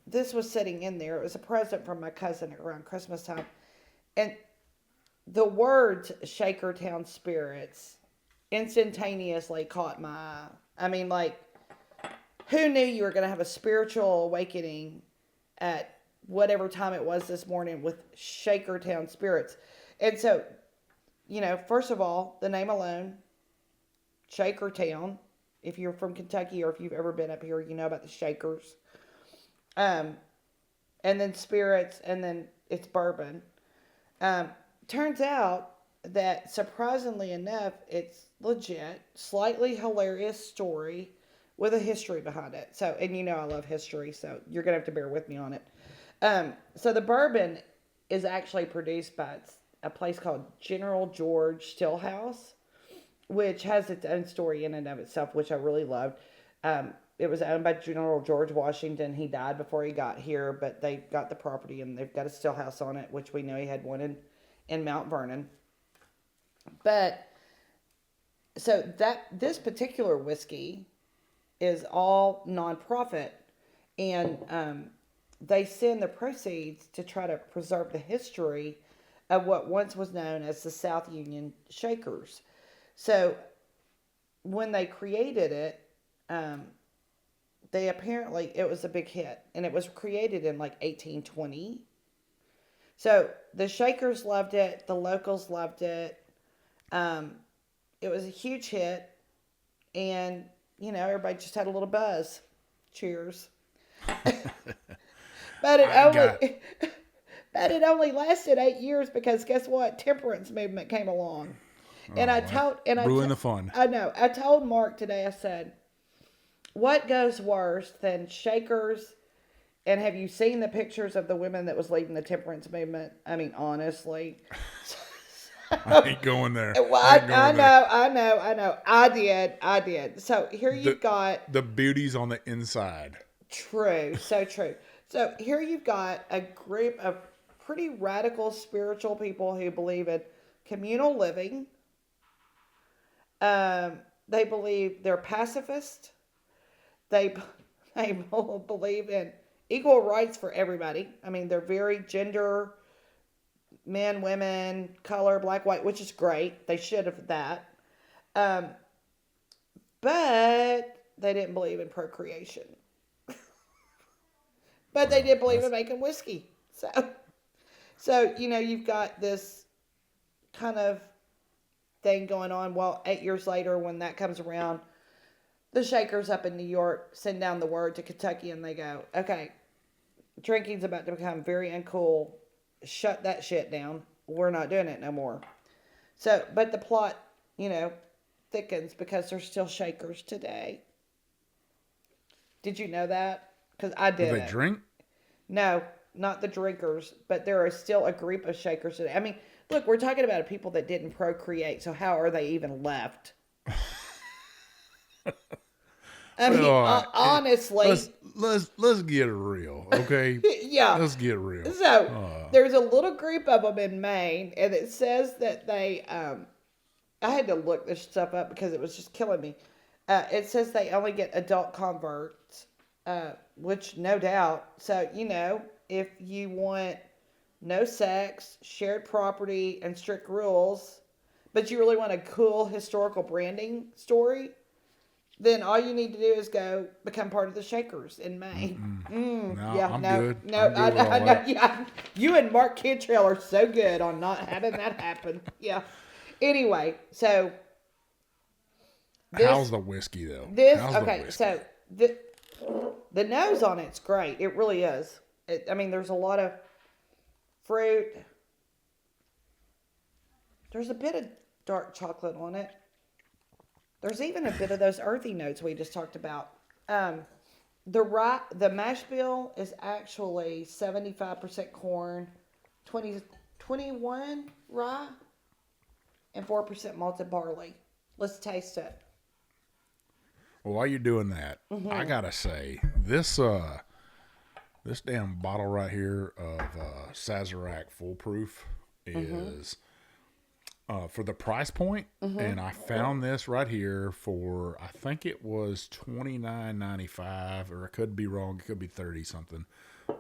this was sitting in there. It was a present from my cousin around Christmas time. And the words Shakertown Spirits instantaneously caught my eye. I mean, like, who knew you were going to have a spiritual awakening at whatever time it was this morning with Shakertown Spirits? And so, first of all, the name alone, Shakertown. If you're from Kentucky or if you've ever been up here, you know about the Shakers. And then spirits, and then it's bourbon. Turns out that, surprisingly enough, it's legit, slightly hilarious story with a history behind it. So, and I love history, so you're going to have to bear with me on it. So the bourbon is actually produced by a place called General George Stillhouse, which has its own story in and of itself, which I really loved. It was owned by General George Washington. He died before he got here, but they got the property and they've got a still house on it, which we know he had one in Mount Vernon. But so this particular whiskey is all nonprofit, and they send the proceeds to try to preserve the history of what once was known as the South Union Shakers. So when they created it, it was a big hit, and it was created in like 1820. So the Shakers loved it. The locals loved it. It was a huge hit, and everybody just had a little buzz. Cheers. But it only lasted 8 years because guess what? Temperance movement came along. Ruin the fun. I know. I told Mark today, I said, what goes worse than Shakers And have you seen the pictures of the women that was leading the temperance movement? I mean, honestly. I ain't going there. Well, I know. I did. So here you've got the beauties on the inside. True, so true. So here you've got a group of pretty radical spiritual people who believe in communal living. They believe they're pacifist. They believe in equal rights for everybody. I mean, they're very gender, men, women, color, black, white, which is great. They should have that. But they didn't believe in procreation. But they did believe in making whiskey. So you've got this kind of thing going on. Well, 8 years later, when that comes around, the Shakers up in New York send down the word to Kentucky, and they go, okay, drinking's about to become very uncool. Shut that shit down. We're not doing it no more. So, but the plot, thickens because there's still Shakers today. Did you know that? Because I did. Do they drink? No, not the drinkers, but there is still a group of Shakers today. I mean, look, we're talking about people that didn't procreate, so how are they even left? I mean, honestly, let's get real, okay? Yeah, let's get real. So there's a little group of them in Maine, and it says that they. I had to look this stuff up because it was just killing me. It says they only get adult converts, which no doubt. So if you want no sex, shared property, and strict rules, but you really want a cool historical branding story, then all you need to do is go become part of the Shakers in Maine. I'm good. No, I know. Yeah, you and Mark Cantrell are so good on not having that happen. Yeah. Anyway, so how's the whiskey though? So the nose on it's great. It really is. There's a lot of fruit. There's a bit of dark chocolate on it. There's even a bit of those earthy notes we just talked about. The mash bill is actually 75% corn, 21 rye, and 4% malted barley. Let's taste it. Well, while you're doing that, I gotta say this damn bottle right here of Sazerac Full Proof is. For the price point, and I found this right here for, I think it was $29.95, or I could be wrong, it could be 30 something,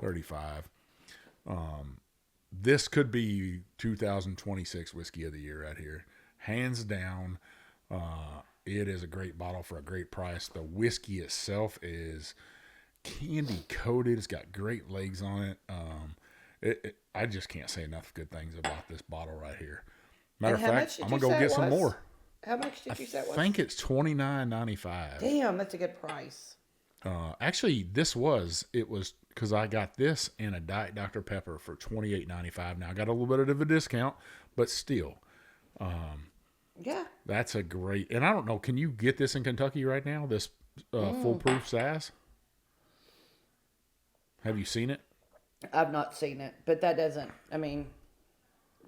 35. This could be 2026 whiskey of the year right here, hands down. It is a great bottle for a great price. The whiskey itself is candy coated. It's got great legs on it. I just can't say enough good things about this bottle right here. Matter of fact, I'm going to go get some more. How much did you say it was? I think it's $29.95. Damn, that's a good price. Actually, it was because I got this in a Diet Dr. Pepper for $28.95. Now, I got a little bit of a discount, but still. Yeah. That's a great, and I don't know, can you get this in Kentucky right now, this Full Proof Saz? Have you seen it? I've not seen it, but that doesn't,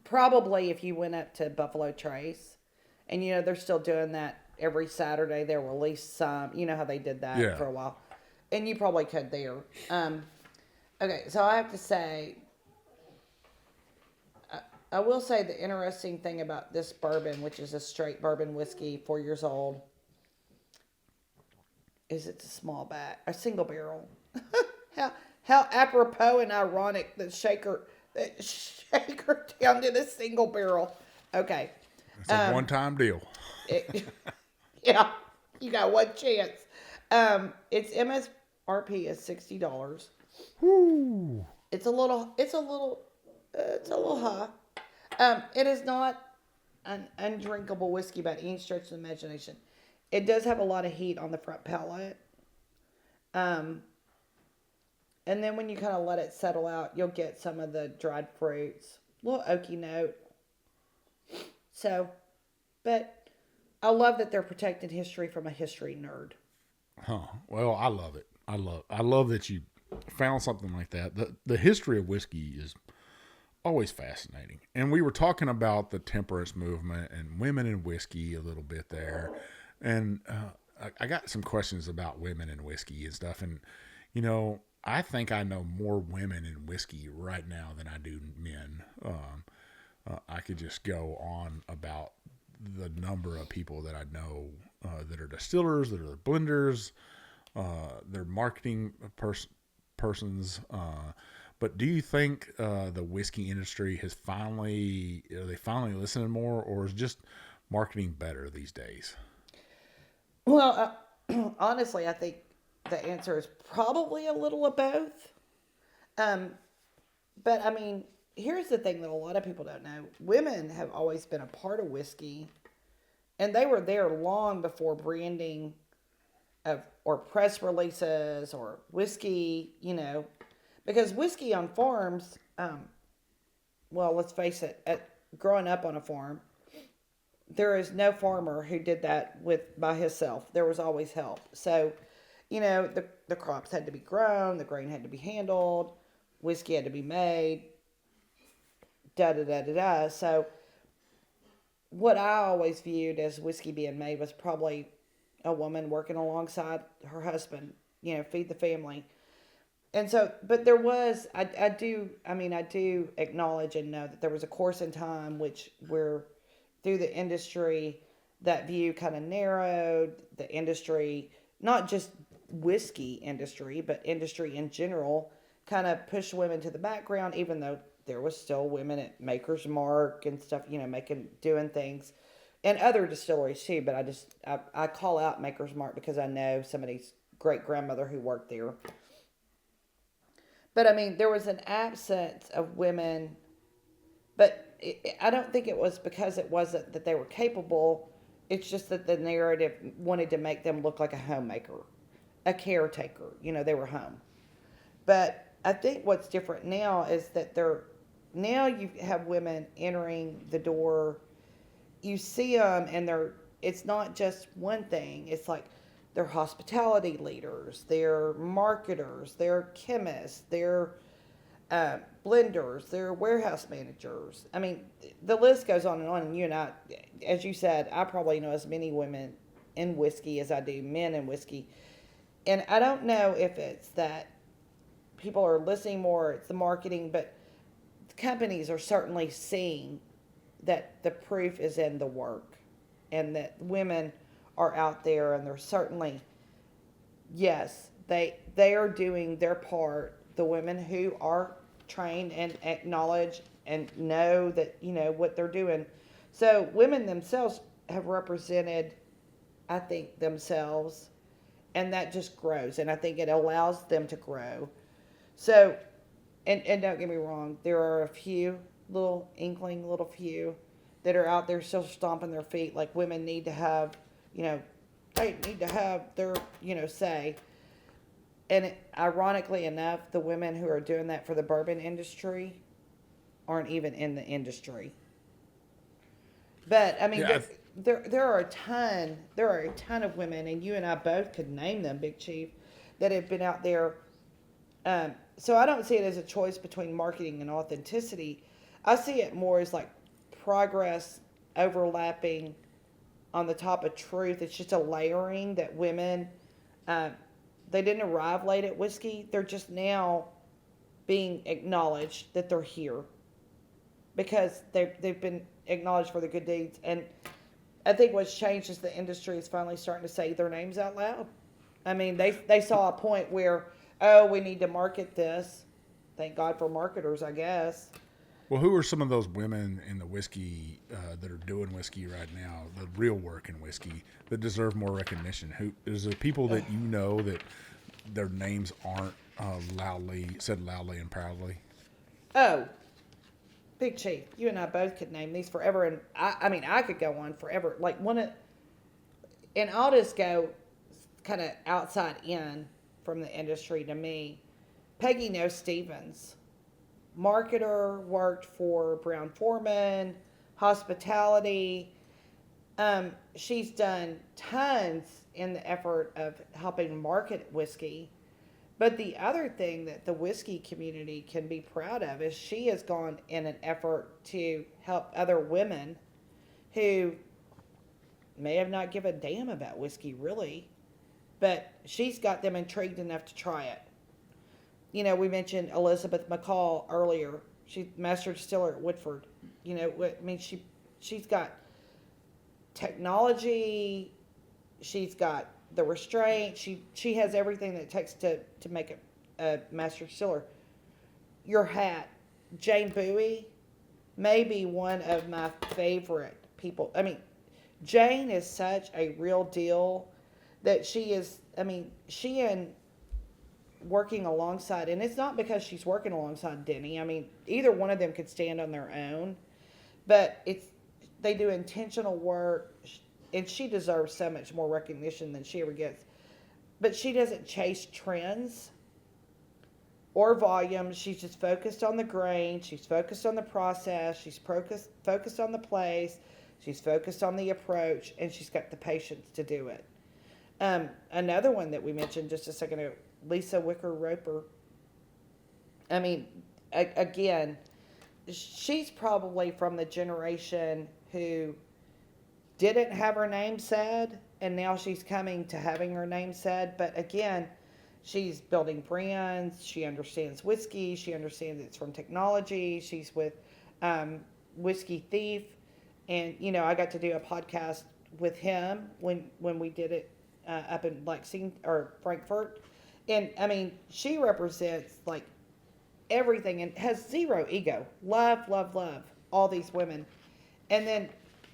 probably if you went up to Buffalo Trace, and they're still doing that every Saturday, they'll release some. You know how they did that for a while, and you probably could there. Okay, so I have to say, I will say the interesting thing about this bourbon, which is a straight bourbon whiskey, 4 years old, is it's a single barrel. How apropos and ironic that Shakertown did a single barrel. Okay. It's a one-time deal. Yeah, you got one chance. Its MSRP is $60. Woo. It's a little high. It is not an undrinkable whiskey by any stretch of the imagination. It does have a lot of heat on the front palate. And then when you kind of let it settle out, you'll get some of the dried fruits. A little oaky note. So, but I love that they're protecting history from a history nerd. Well, I love it. I love that you found something like that. The history of whiskey is always fascinating. And we were talking about the temperance movement and women in whiskey a little bit there. And I got some questions about women in whiskey and stuff. And, you know, I think I know more women in whiskey right now than I do men. I could just go on about the number of people that I know that are distillers, that are blenders, they're marketing persons. But do you think the whiskey industry has finally listening more, or is just marketing better these days? Well, honestly, I think the answer is probably a little of both. But I mean, here's the thing that a lot of people don't know. Women have always been a part of whiskey, and they were there long before branding or press releases or whiskey, you know, because whiskey on farms, well, let's face it, growing up on a farm, there is no farmer who did that by himself. There was always help. So, you know, the crops had to be grown, the grain had to be handled, whiskey had to be made, da da da da da. So, what I always viewed as whiskey being made was probably a woman working alongside her husband, you know, feed the family. And so, but there was, I do acknowledge and know that there was a course in time where through the industry, that view kind of narrowed. The industry, not just whiskey industry, but industry in general, kind of pushed women to the background, even though there was still women at Maker's Mark and stuff, you know, doing things, and other distilleries too. But I call out Maker's Mark because I know somebody's great grandmother who worked there. But I mean, there was an absence of women, but I don't think it was because it wasn't that they were capable. It's just that the narrative wanted to make them look like a homemaker, a caretaker. You know, they were home. But I think what's different now is that now you have women entering the door. You see them, and it's not just one thing. It's like they're hospitality leaders, they're marketers, they're chemists, they're blenders, they're warehouse managers. I mean, the list goes on. And you and I, as you said, I probably know as many women in whiskey as I do men in whiskey. And I don't know if it's that people are listening more, it's the marketing, but companies are certainly seeing that the proof is in the work and that women are out there, and they're certainly, yes, they are doing their part. The women who are trained and acknowledge and know that, you know, what they're doing. So women themselves have represented, I think, themselves, and that just grows, and I think it allows them to grow. So, and don't get me wrong, there are a few little few that are out there still stomping their feet, like women need to have, you know, they need to have their, you know, say. And ironically enough, the women who are doing that for the bourbon industry aren't even in the industry. But I mean, Yeah, there are a ton of women, and you and I both could name them, Big Chief, that have been out there. So I don't see it as a choice between marketing and authenticity. I see it more as like progress overlapping on the top of truth. It's just a layering that women, they didn't arrive late at whiskey. They're just now being acknowledged that they're here because they've been acknowledged for their good deeds. And I think what's changed is the industry is finally starting to say their names out loud. I mean, they saw a point where, oh, we need to market this. Thank God for marketers, I guess. Well, who are some of those women in the whiskey that are doing whiskey right now, the real work in whiskey, that deserve more recognition? Who is there people that you know that their names aren't said loudly and proudly? Oh, Big Chief, you and I both could name these forever, and I mean, I could go on forever. Like and I'll just go kind of outside in from the industry to me. Peggy No Stevens, marketer, worked for Brown-Forman, hospitality. She's done tons in the effort of helping market whiskey. But the other thing that the whiskey community can be proud of is she has gone in an effort to help other women who may have not given a damn about whiskey really, but she's got them intrigued enough to try it. You know, we mentioned Elizabeth McCall earlier. She's master distiller at Woodford. You know, I mean, she's got technology. She's got the restraint. She has everything that it takes to make a master distiller. Your hat, Jane Bowie, may be one of my favorite people. I mean, Jane is such a real deal that she is. I mean, she and working alongside, and it's not because she's working alongside Denny. I mean, either one of them could stand on their own, but they do intentional work, and she deserves so much more recognition than she ever gets. But she doesn't chase trends or volume. She's just focused on the grain. She's focused on the process. She's focused on the place. She's focused on the approach, and she's got the patience to do it. Another one that we mentioned just a second ago, Lisa Wicker Roper. I mean, again, she's probably from the generation who didn't have her name said, and now she's coming to having her name said. But again, she's building brands. She understands whiskey. She understands it's from technology. She's with Whiskey Thief. And, you know, I got to do a podcast with him when we did it up in Lexington or Frankfurt. And, I mean, she represents, like, everything and has zero ego. Love all these women. And then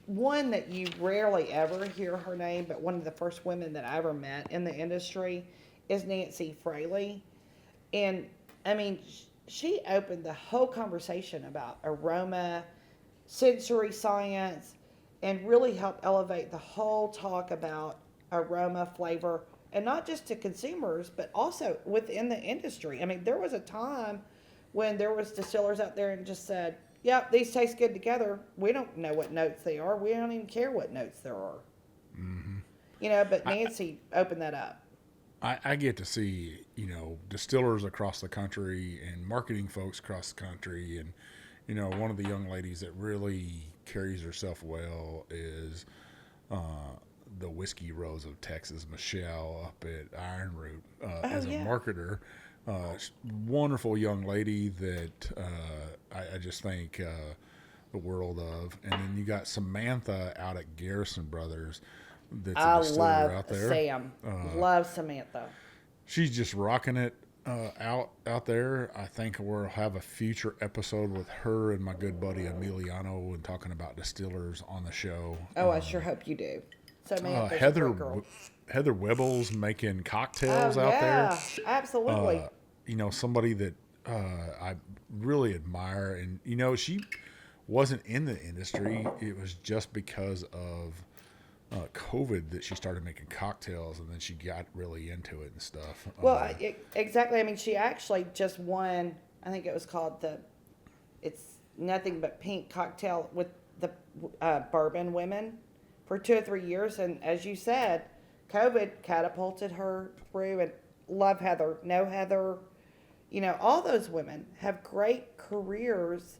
one that you rarely ever hear her name, but one of the first women that I ever met in the industry is Nancy Fraley. And, I mean, she opened the whole conversation about aroma, sensory science, and really helped elevate the whole talk about aroma, flavor, and not just to consumers, but also within the industry. I mean, there was a time when there was distillers out there and just said, yeah, these taste good together. We don't know what notes they are. We don't even care what notes there are. Mm-hmm. You know, but Nancy opened that up. I get to see, you know, distillers across the country and marketing folks across the country. And, you know, one of the young ladies that really carries herself well is the Whiskey Rose of Texas, Michelle, up at Iron Root as a marketer. Wonderful young lady that I just think the world of. And then you got Samantha out at Garrison Brothers. That's a distiller out there. Sam. Love Samantha. She's just rocking it out there. I think we'll have a future episode with her and my good buddy Emiliano and talking about distillers on the show. Oh, I sure hope you do. So Heather Webbles making cocktails out there. Absolutely. You know, somebody that I really admire. And, you know, she wasn't in the industry. It was just because of COVID that she started making cocktails, and then she got really into it and stuff. Well, exactly. I mean, she actually just won, I think it was called it's Nothing But Pink cocktail with the Bourbon women for 2 or 3 years. And as you said, COVID catapulted her through. And love Heather, know Heather. You know, all those women have great careers,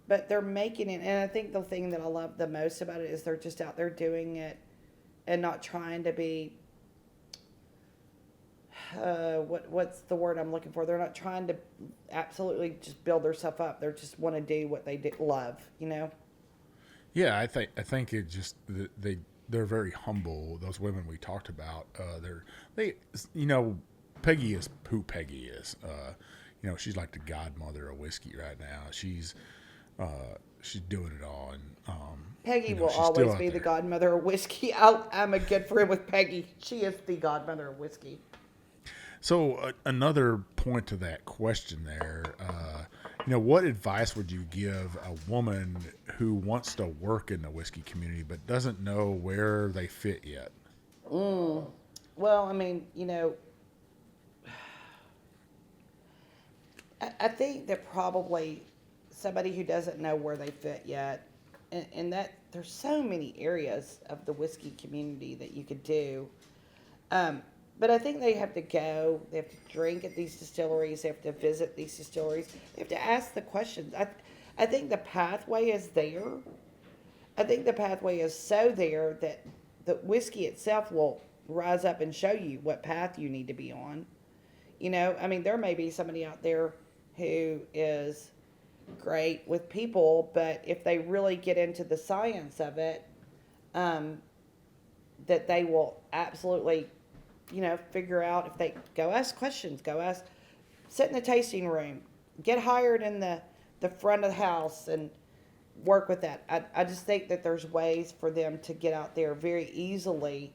but they're making it. And I think the thing that I love the most about it is they're just out there doing it and not trying to be, what's the word I'm looking for? They're not trying to absolutely just build themselves up. They just want to do what they love, you know? Yeah, I think it just, they're very humble. Those women we talked about, they you know, Peggy is who Peggy is. You know, she's like the godmother of whiskey right now. She's doing it all, and Peggy will always be the godmother of whiskey. I'm a good friend with Peggy. She is the godmother of whiskey. So another point to that question there, you know, what advice would you give a woman who wants to work in the whiskey community but doesn't know where they fit yet? Well, I mean, you know, I think that probably somebody who doesn't know where they fit yet, and that there's so many areas of the whiskey community that you could do. but I think they have to go. They have to drink at these distilleries. They have to visit these distilleries. They have to ask the questions. I think the pathway is there. I think the pathway is so there that the whiskey itself will rise up and show you what path you need to be on. You know, I mean, there may be somebody out there who is great with people, but if they really get into the science of it, that they will absolutely, you know, figure out if they go ask questions, sit in the tasting room, get hired in the front of the house and work with that. I just think that there's ways for them to get out there very easily.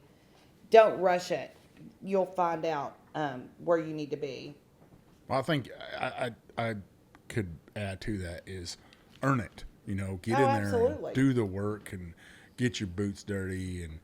Don't rush it. You'll find out where you need to be. Well, I think I could add to that is earn it. You know, get in there absolutely. And do the work and get your boots dirty and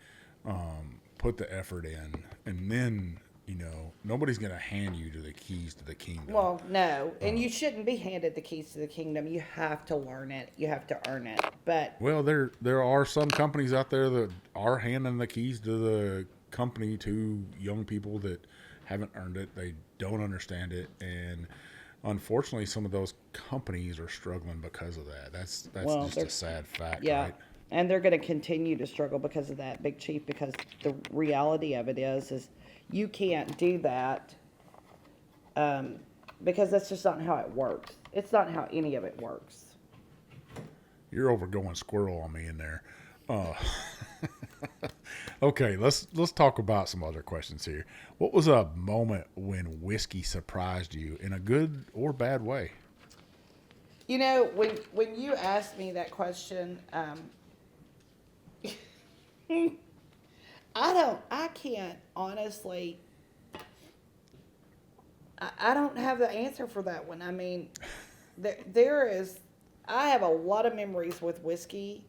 put the effort in. And then, you know, nobody's going to hand you the keys to the kingdom. Well, no. And you shouldn't be handed the keys to the kingdom. You have to learn it. You have to earn it. But well, there are some companies out there that are handing the keys to the company to young people that haven't earned it. They don't understand it. And unfortunately, some of those companies are struggling because of that. That's just a sad fact, yeah. right? And they're going to continue to struggle because of that, Big Chief, because the reality of it is you can't do that because that's just not how it works. It's not how any of it works. You're overgoing squirrel on me in there. Okay, let's talk about some other questions here. What was a moment when whiskey surprised you in a good or bad way? You know, when you asked me that question, I can't honestly, I don't have the answer for that one. I mean, I have a lot of memories with whiskey,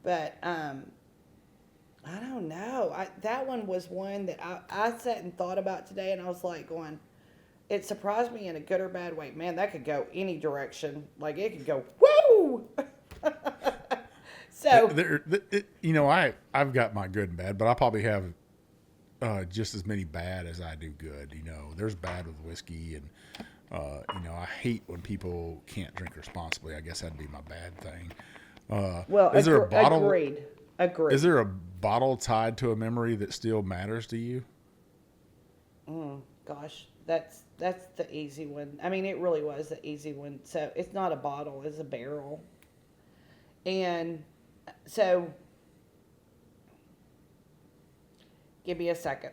but I don't know. That one was one that I sat and thought about today, and I was like going, it surprised me in a good or bad way. Man, that could go any direction. Like, it could go, woo! So, you know, I've got my good and bad, but I probably have just as many bad as I do good. You know, there's bad with whiskey, and you know, I hate when people can't drink responsibly. I guess that'd be my bad thing. well, is there a bottle? Agreed. Is there a bottle tied to a memory that still matters to you? Gosh, that's the easy one. I mean, it really was the easy one. So it's not a bottle; it's a barrel. And so, give me a second.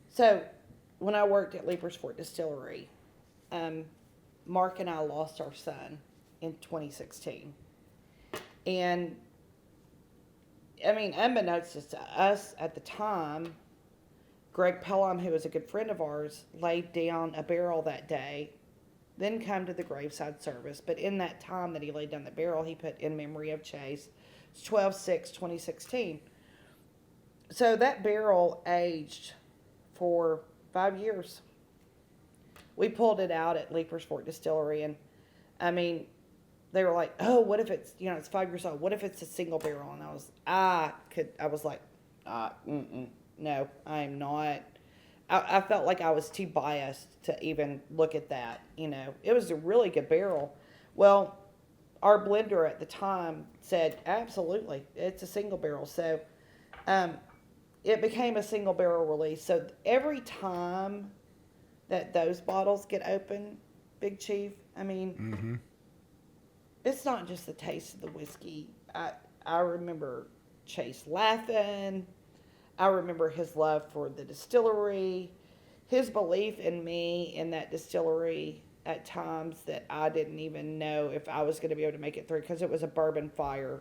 So, when I worked at Leaper's Fort Distillery, Mark and I lost our son in 2016. And, I mean, unbeknownst to us at the time, Greg Pelham, who was a good friend of ours, laid down a barrel that day, then come to the graveside service. But in that time that he laid down the barrel, he put in memory of Chase. It's 12/6/2016. So that barrel aged for 5 years. We pulled it out at Leaper's Fort Distillery, and I mean, they were like, "Oh, what if it's, you know, it's 5 years old? What if it's a single barrel?" And I was like, no, I am not. I felt like I was too biased to even look at that. You know, it was a really good barrel. Well, our blender at the time said, absolutely, it's a single barrel. So it became a single barrel release. So every time that those bottles get open, Big Chief, I mean, it's not just the taste of the whiskey. I remember Chase laughing. I remember his love for the distillery, his belief in me in that distillery at times that I didn't even know if I was going to be able to make it through, because it was a bourbon fire,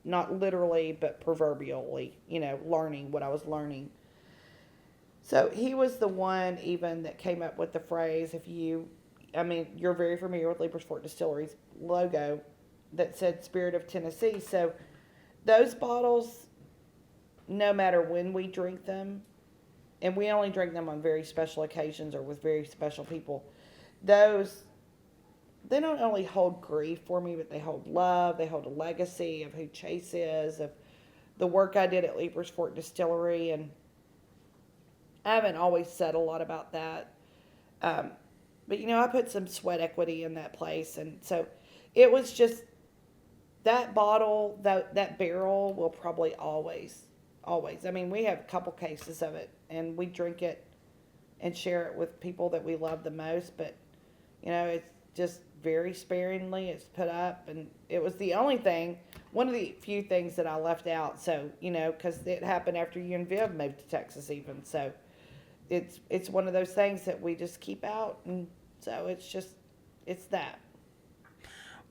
not literally, but proverbially, you know, learning what I was learning. So he was the one even that came up with the phrase, you're very familiar with Leaper's Fort Distillery's logo that said Spirit of Tennessee. So those bottles, no matter when we drink them, and we only drink them on very special occasions or with very special people, they don't only hold grief for me, but they hold love. They hold a legacy of who Chase is, of the work I did at Leaper's Fort Distillery. And I haven't always said a lot about that. But, I put some sweat equity in that place. And so it was just that bottle, that barrel will probably always. I mean, we have a couple cases of it, and we drink it and share it with people that we love the most. But, it's just very sparingly. It's put up, and it was the only thing, one of the few things that I left out. So, because it happened after you and Viv moved to Texas even. So it's one of those things that we just keep out. And so it's that.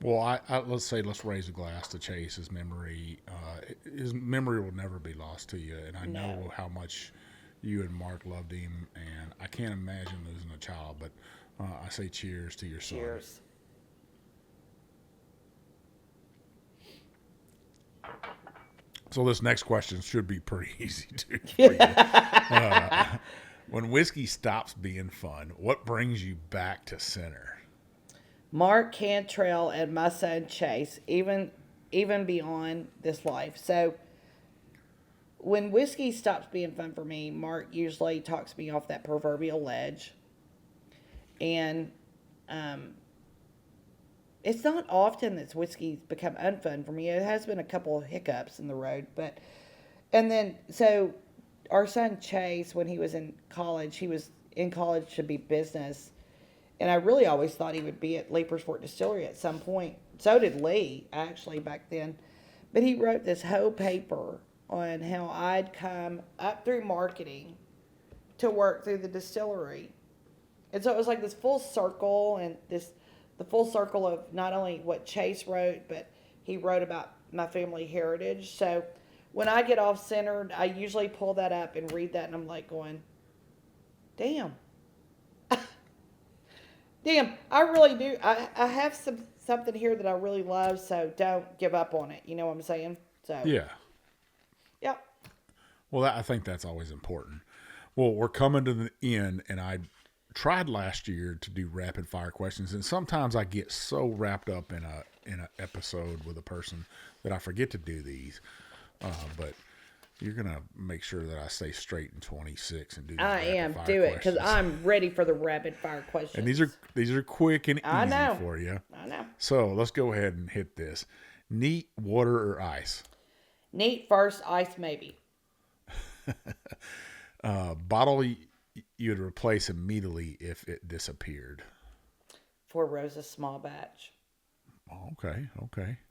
Well, let's raise a glass to Chase's memory. His memory will never be lost to you, and I know how much you and Mark loved him, and I can't imagine losing a child, but I say cheers to your son. Cheers. So this next question should be pretty easy, too, for you. When whiskey stops being fun, what brings you back to center? Mark Cantrell and my son Chase, even beyond this life. So when whiskey stops being fun for me, Mark usually talks me off that proverbial ledge. And it's not often that whiskey's become unfun for me. It has been a couple of hiccups in the road, so our son Chase, when he was in college to be business. And I really always thought he would be at Leapersport Distillery at some point. So did Lee, actually, back then. But he wrote this whole paper on how I'd come up through marketing to work through the distillery. And so it was like this full circle, and the full circle of not only what Chase wrote, but he wrote about my family heritage. So when I get off-centered, I usually pull that up and read that, and I'm like going, damn. Damn, I really do. I have something here that I really love, so don't give up on it. You know what I'm saying? So yeah. Yep. Well, I think that's always important. Well, we're coming to the end, and I tried last year to do rapid fire questions, and sometimes I get so wrapped up in an episode with a person that I forget to do these. But you're gonna make sure that I stay straight in 26 and do. I am. Do it, because I'm ready for the rapid fire questions. And these are quick and easy for you. I know. So let's go ahead and hit this. Neat, water, or ice? Neat first, ice maybe. Bottle you'd replace immediately if it disappeared. Four Roses small batch. Okay.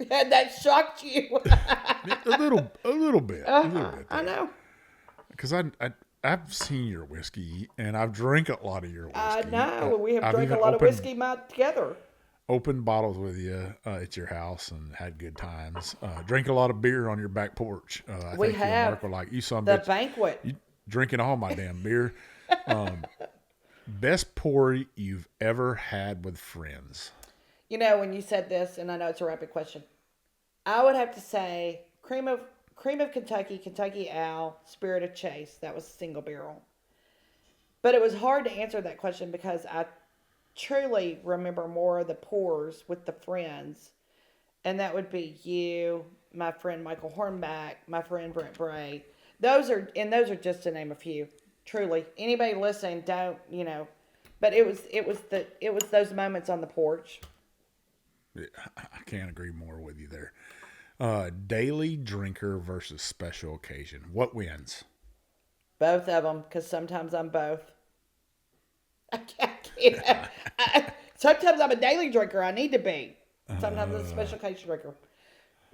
That shocked you. a little bit. I know. Because I've seen your whiskey, and I've drank a lot of your whiskey. I know. We have drank a lot of whiskey together. Opened bottles with you at your house and had good times. Drank a lot of beer on your back porch. I think you and Mark were like, you son of a bitch. The banquet. You drinking all my damn beer. Best pour you've ever had with friends? When you said this, and I know it's a rapid question, I would have to say cream of Kentucky Owl, Spirit of Chase. That was a single barrel. But it was hard to answer that question because I truly remember more of the pours with the friends. And that would be you, my friend Michael Hornback, my friend Brent Bray. Those are just to name a few. Truly. Anybody listening, don't, but it was those moments on the porch. I can't agree more with you there. Daily drinker versus special occasion. What wins? Both of them, because sometimes I'm both. I can't. Sometimes I'm a daily drinker. I need to be. Sometimes I'm a special occasion drinker.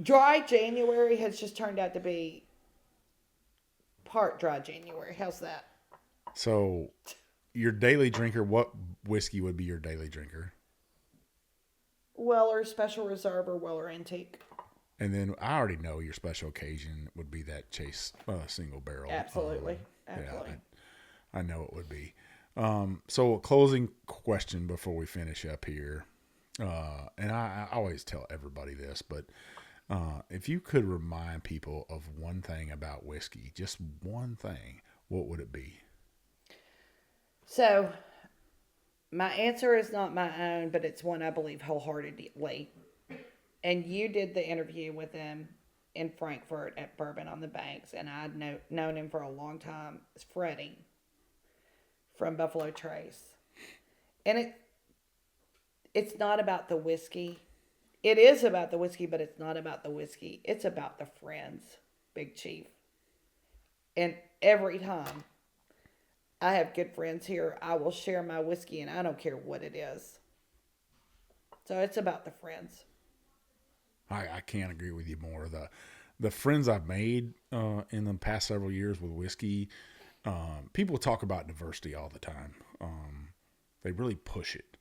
Dry January has just turned out to be part dry January. How's that? So, your daily drinker, what whiskey would be your daily drinker? Weller Special Reserve or Weller Antique. And then I already know your special occasion would be that Chase single barrel. Absolutely. Yeah, I know it would be. So a closing question before we finish up here. And I always tell everybody this, but if you could remind people of one thing about whiskey, just one thing, what would it be? So my answer is not my own, but it's one I believe wholeheartedly. And you did the interview with him in Frankfurt at Bourbon on the Banks, and I'd known him for a long time. It's Freddie. from Buffalo Trace. And it's not about the whiskey. It is about the whiskey, but it's not about the whiskey. It's about the friends, Big Chief. And every time I have good friends here, I will share my whiskey, and I don't care what it is. So it's about the friends. I can't agree with you more. The friends I've made in the past several years with whiskey, people talk about diversity all the time. They really push it.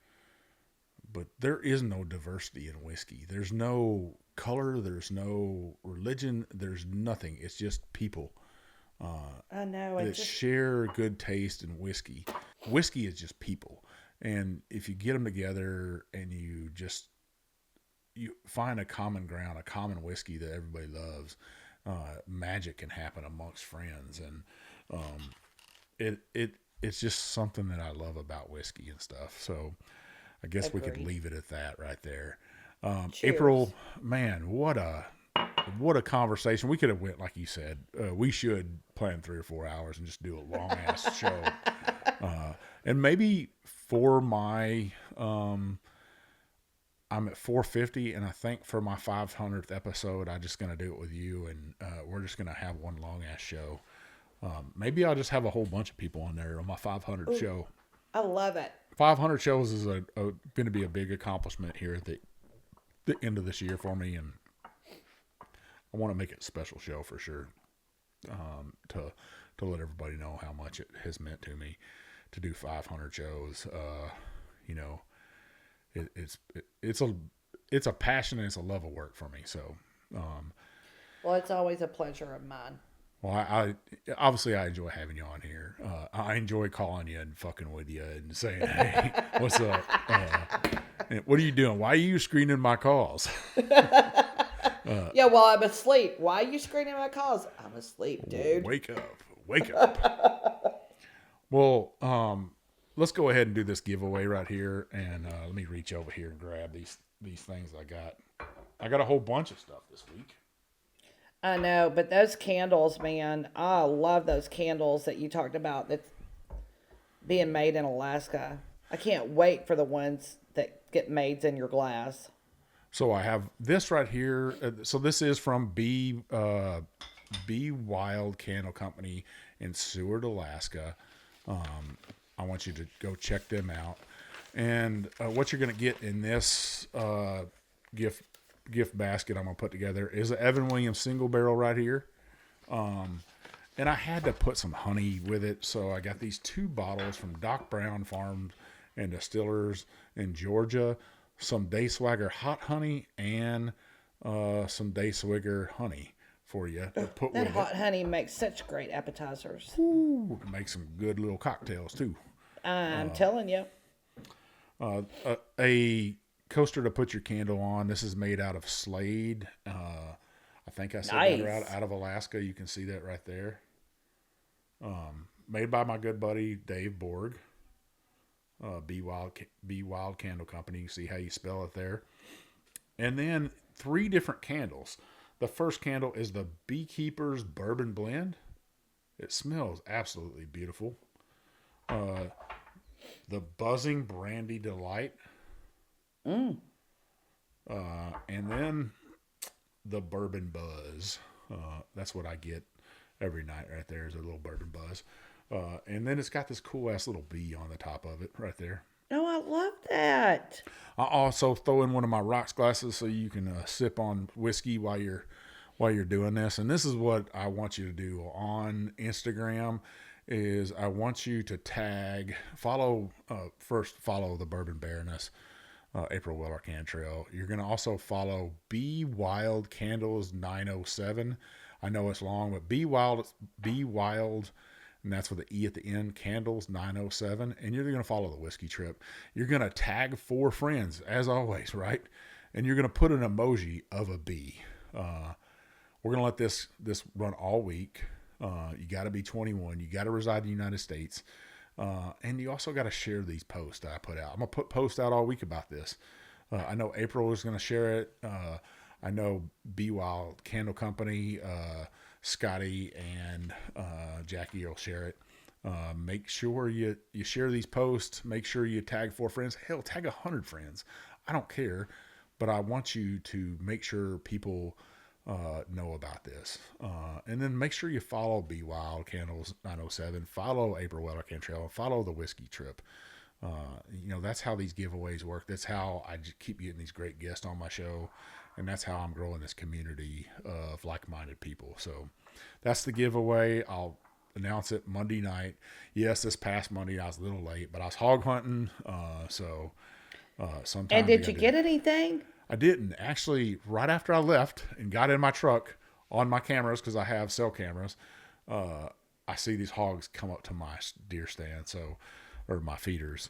But there is no diversity in whiskey. There's no color. There's no religion. There's nothing. It's just people I know. that share good taste in whiskey. Whiskey is just people. And if you get them together and you find a common ground, a common whiskey that everybody loves, magic can happen amongst friends. And it's just something that I love about whiskey and stuff. So I guess we could leave it at that right there. April, man, what a conversation. We could have went, like you said, we should plan 3 or 4 hours and just do a long ass show. And maybe for my, I'm at 450, and I think for my 500th episode, I'm just going to do it with you, and we're just going to have one long ass show. Maybe I'll just have a whole bunch of people on there on my 500 show. I love it. 500 shows is going to be a big accomplishment here at the end of this year for me, and I want to make it a special show for sure. To let everybody know how much it has meant to me to do 500 shows. It's a passion and it's a love of work for me. So, well, it's always a pleasure of mine. Well, I obviously enjoy having you on here. I enjoy calling you and fucking with you and saying, "Hey, what's up? What are you doing? Why are you screening my calls?" Yeah, well, I'm asleep. Why are you screening my calls? I'm asleep, dude. Wake up. Well, let's go ahead and do this giveaway right here, and let me reach over here and grab these things I got. I got a whole bunch of stuff this week. I know, but those candles, man, I love those candles that you talked about that's being made in Alaska. I can't wait for the ones that get made in your glass. So I have this right here. So this is from Be Wild Candle Company in Seward, Alaska. I want you to go check them out. And what you're going to get in this gift basket I'm going to put together is an Evan Williams single barrel right here. And I had to put some honey with it. So I got these 2 bottles from Doc Brown Farms and Distillers in Georgia. Some Dayswagger hot honey and some Dayswagger honey for you to put that with hot honey makes such great appetizers. Ooh, make some good little cocktails too. I'm telling you. A coaster to put your candle on. This is made out of Slade. I think I said nice. that out of Alaska. You can see that right there. Made by my good buddy Dave Borg. Be Wild Candle Company. You see how you spell it there. And then 3 different candles. The first candle is the Beekeeper's Bourbon Blend. It smells absolutely beautiful. The Buzzing Brandy Delight. And then the Bourbon Buzz. That's what I get every night right there is a little Bourbon Buzz. And then it's got this cool ass little bee on the top of it right there. Oh, I love that. I also throw in one of my rocks glasses so you can sip on whiskey while you're doing this. And this is what I want you to do on Instagram is I want you to follow the Bourbon Baroness, April Weller Cantrell. You're going to also follow Be Wild Candles 907. I know it's long, but Be Wild, and that's with the E at the end, Candles 907. And you're going to follow the Whiskey Trip. You're going to tag 4 friends, as always, right? And you're going to put an emoji of a bee. We're going to let this run all week. You got to be 21. You got to reside in the United States. And you also got to share these posts that I put out. I'm going to put posts out all week about this. I know April is going to share it. I know Be Wild Candle Company, Scotty and Jackie will share it. Make sure you share these posts. Make sure you tag 4 friends. Hell, tag 100 friends. I don't care, but I want you to make sure people know about this. And then make sure you follow Be Wild Candles 907. Follow April Weller Cantrell. Follow the Whiskey Trip. That's how these giveaways work. That's how I just keep getting these great guests on my show. And that's how I'm growing this community of like-minded people. So that's the giveaway. I'll announce it Monday night. Yes, this past Monday I was a little late, but I was hog hunting. Sometimes. And did you get anything? I didn't. Actually, right after I left and got in my truck on my cameras, because I have cell cameras, I see these hogs come up to my deer stand. Or my feeders.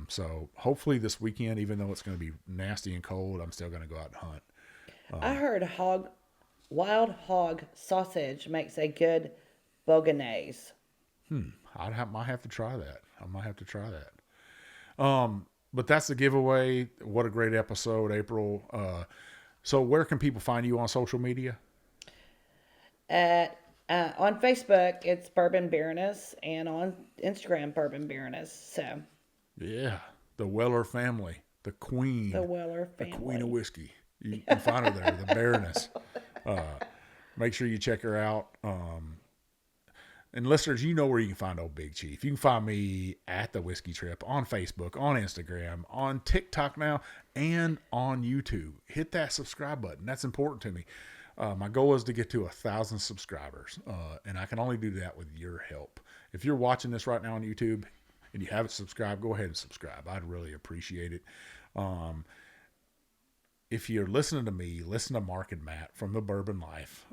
So hopefully this weekend, even though it's going to be nasty and cold, I'm still going to go out and hunt. I heard wild hog sausage makes a good bolognese. Might have to try that. I might have to try that. But that's the giveaway. What a great episode, April. So where can people find you on social media? On Facebook, it's Bourbon Baroness, and on Instagram, Bourbon Baroness. So, yeah, the Weller family, the queen, the Weller family, the queen of whiskey. You can find her there, the Baroness. Make sure you check her out. And listeners, you know where you can find old Big Chief. You can find me at the Whiskey Trip on Facebook, on Instagram, on TikTok now, and on YouTube. Hit that subscribe button. That's important to me. My goal is to get to 1,000 subscribers, and I can only do that with your help. If you're watching this right now on YouTube and you haven't subscribed, go ahead and subscribe. I'd really appreciate it. If you're listening to me, listen to Mark and Matt from The Bourbon Life.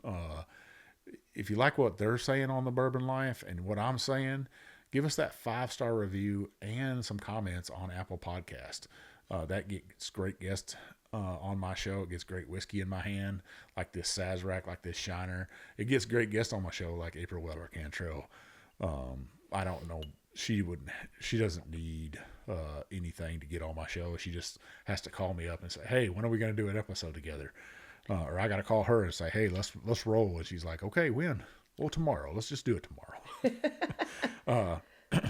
If you like what they're saying on The Bourbon Life and what I'm saying, give us that 5-star review and some comments on Apple Podcast. That gets great guests on my show. It gets great whiskey in my hand, like this Sazerac, like this Shiner. It gets great guests on my show, like April Weller Cantrell. I don't know. She doesn't need anything to get on my show. She just has to call me up and say, "Hey, when are we going to do an episode together?" Or I got to call her and say, "Hey, let's roll." And she's like, "Okay, when?" "Well, tomorrow. Let's just do it tomorrow."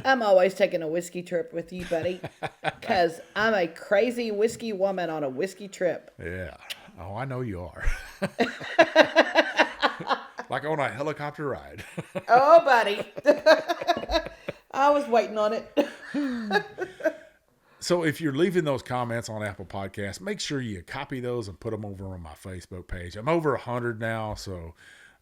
I'm always taking a whiskey trip with you, buddy, because I'm a crazy whiskey woman on a whiskey trip. Yeah. Oh, I know you are. Like on a helicopter ride. Oh, buddy. I was waiting on it. So if you're leaving those comments on Apple Podcasts, make sure you copy those and put them over on my Facebook page. I'm over 100 now, so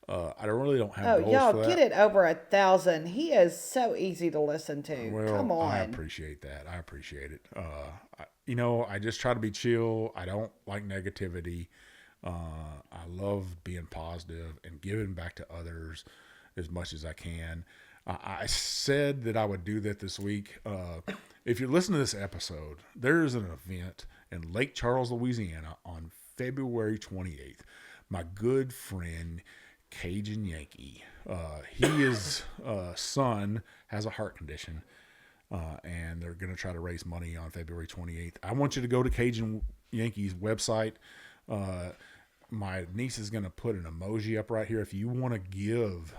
I really don't have goals y'all for that. get it over 1,000. He is so easy to listen to. Well, come on. I appreciate that. I appreciate it. I just try to be chill. I don't like negativity. I love being positive and giving back to others as much as I can. I said that I would do that this week. If you're listening to this episode, there's an event in Lake Charles, Louisiana on February 28th. My good friend, Cajun Yankee. His son has a heart condition, and they're going to try to raise money on February 28th. I want you to go to Cajun Yankee's website. My niece is going to put an emoji up right here. If you want to give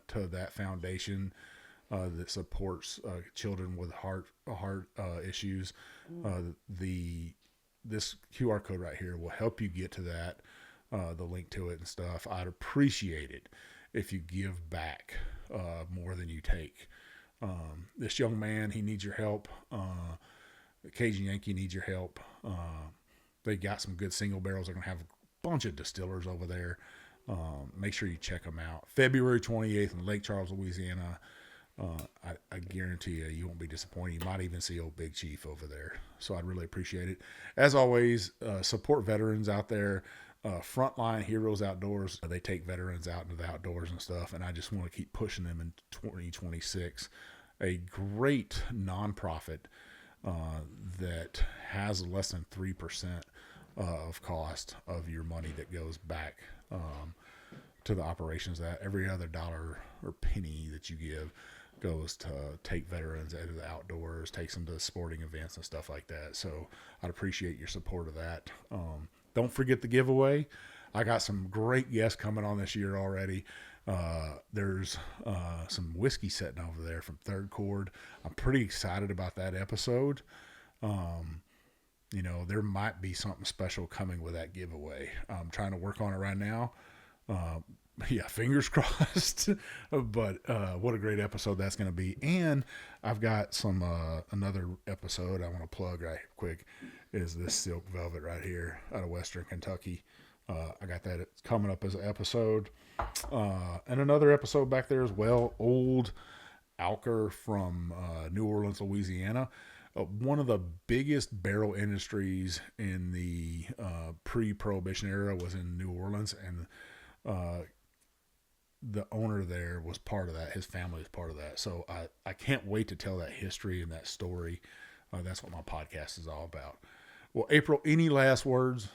to that foundation that supports children with heart issues, this QR code right here will help you get to that. The link to it and stuff. I'd appreciate it if you give back more than you take. This young man, he needs your help. The Cajun Yankee needs your help. They got some good single barrels. They're going to have a bunch of distillers over there. Make sure you check them out. February 28th in Lake Charles, Louisiana. I guarantee you won't be disappointed. You might even see old Big Chief over there. So I'd really appreciate it. As always, support veterans out there. Frontline Heroes Outdoors. They take veterans out into the outdoors and stuff. And I just want to keep pushing them in 2026. A great nonprofit that has less than 3% of cost of your money that goes back to the operations. That every other dollar or penny that you give goes to take veterans out of the outdoors, takes them to sporting events and stuff like that. So I'd appreciate your support of that. Don't forget the giveaway. I got some great guests coming on this year already. There's some whiskey sitting over there from Third Chord. I'm pretty excited about that episode. There might be something special coming with that giveaway. I'm trying to work on it right now. Fingers crossed. But what a great episode that's going to be. And I've got some another episode I want to plug right quick is this Silk Velvet right here out of Western Kentucky. I got that coming up as an episode. And another episode back there as well, Old Alker from New Orleans, Louisiana. One of the biggest barrel industries in the pre-Prohibition era was in New Orleans, and the owner there was part of that. His family was part of that. So I can't wait to tell that history and that story. That's what my podcast is all about. Well, April, any last words?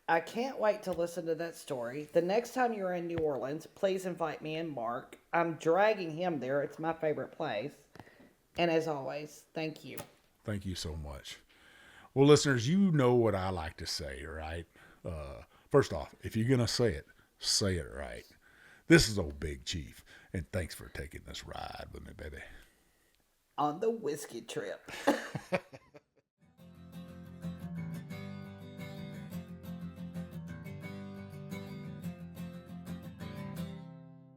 I can't wait to listen to that story. The next time you're in New Orleans, please invite me and Mark. I'm dragging him there. It's my favorite place. And as always, thank you. Thank you so much. Well, listeners, you know what I like to say, right? First off, if you're going to say it right. This is old Big Chief, and thanks for taking this ride with me, baby. On the whiskey trip.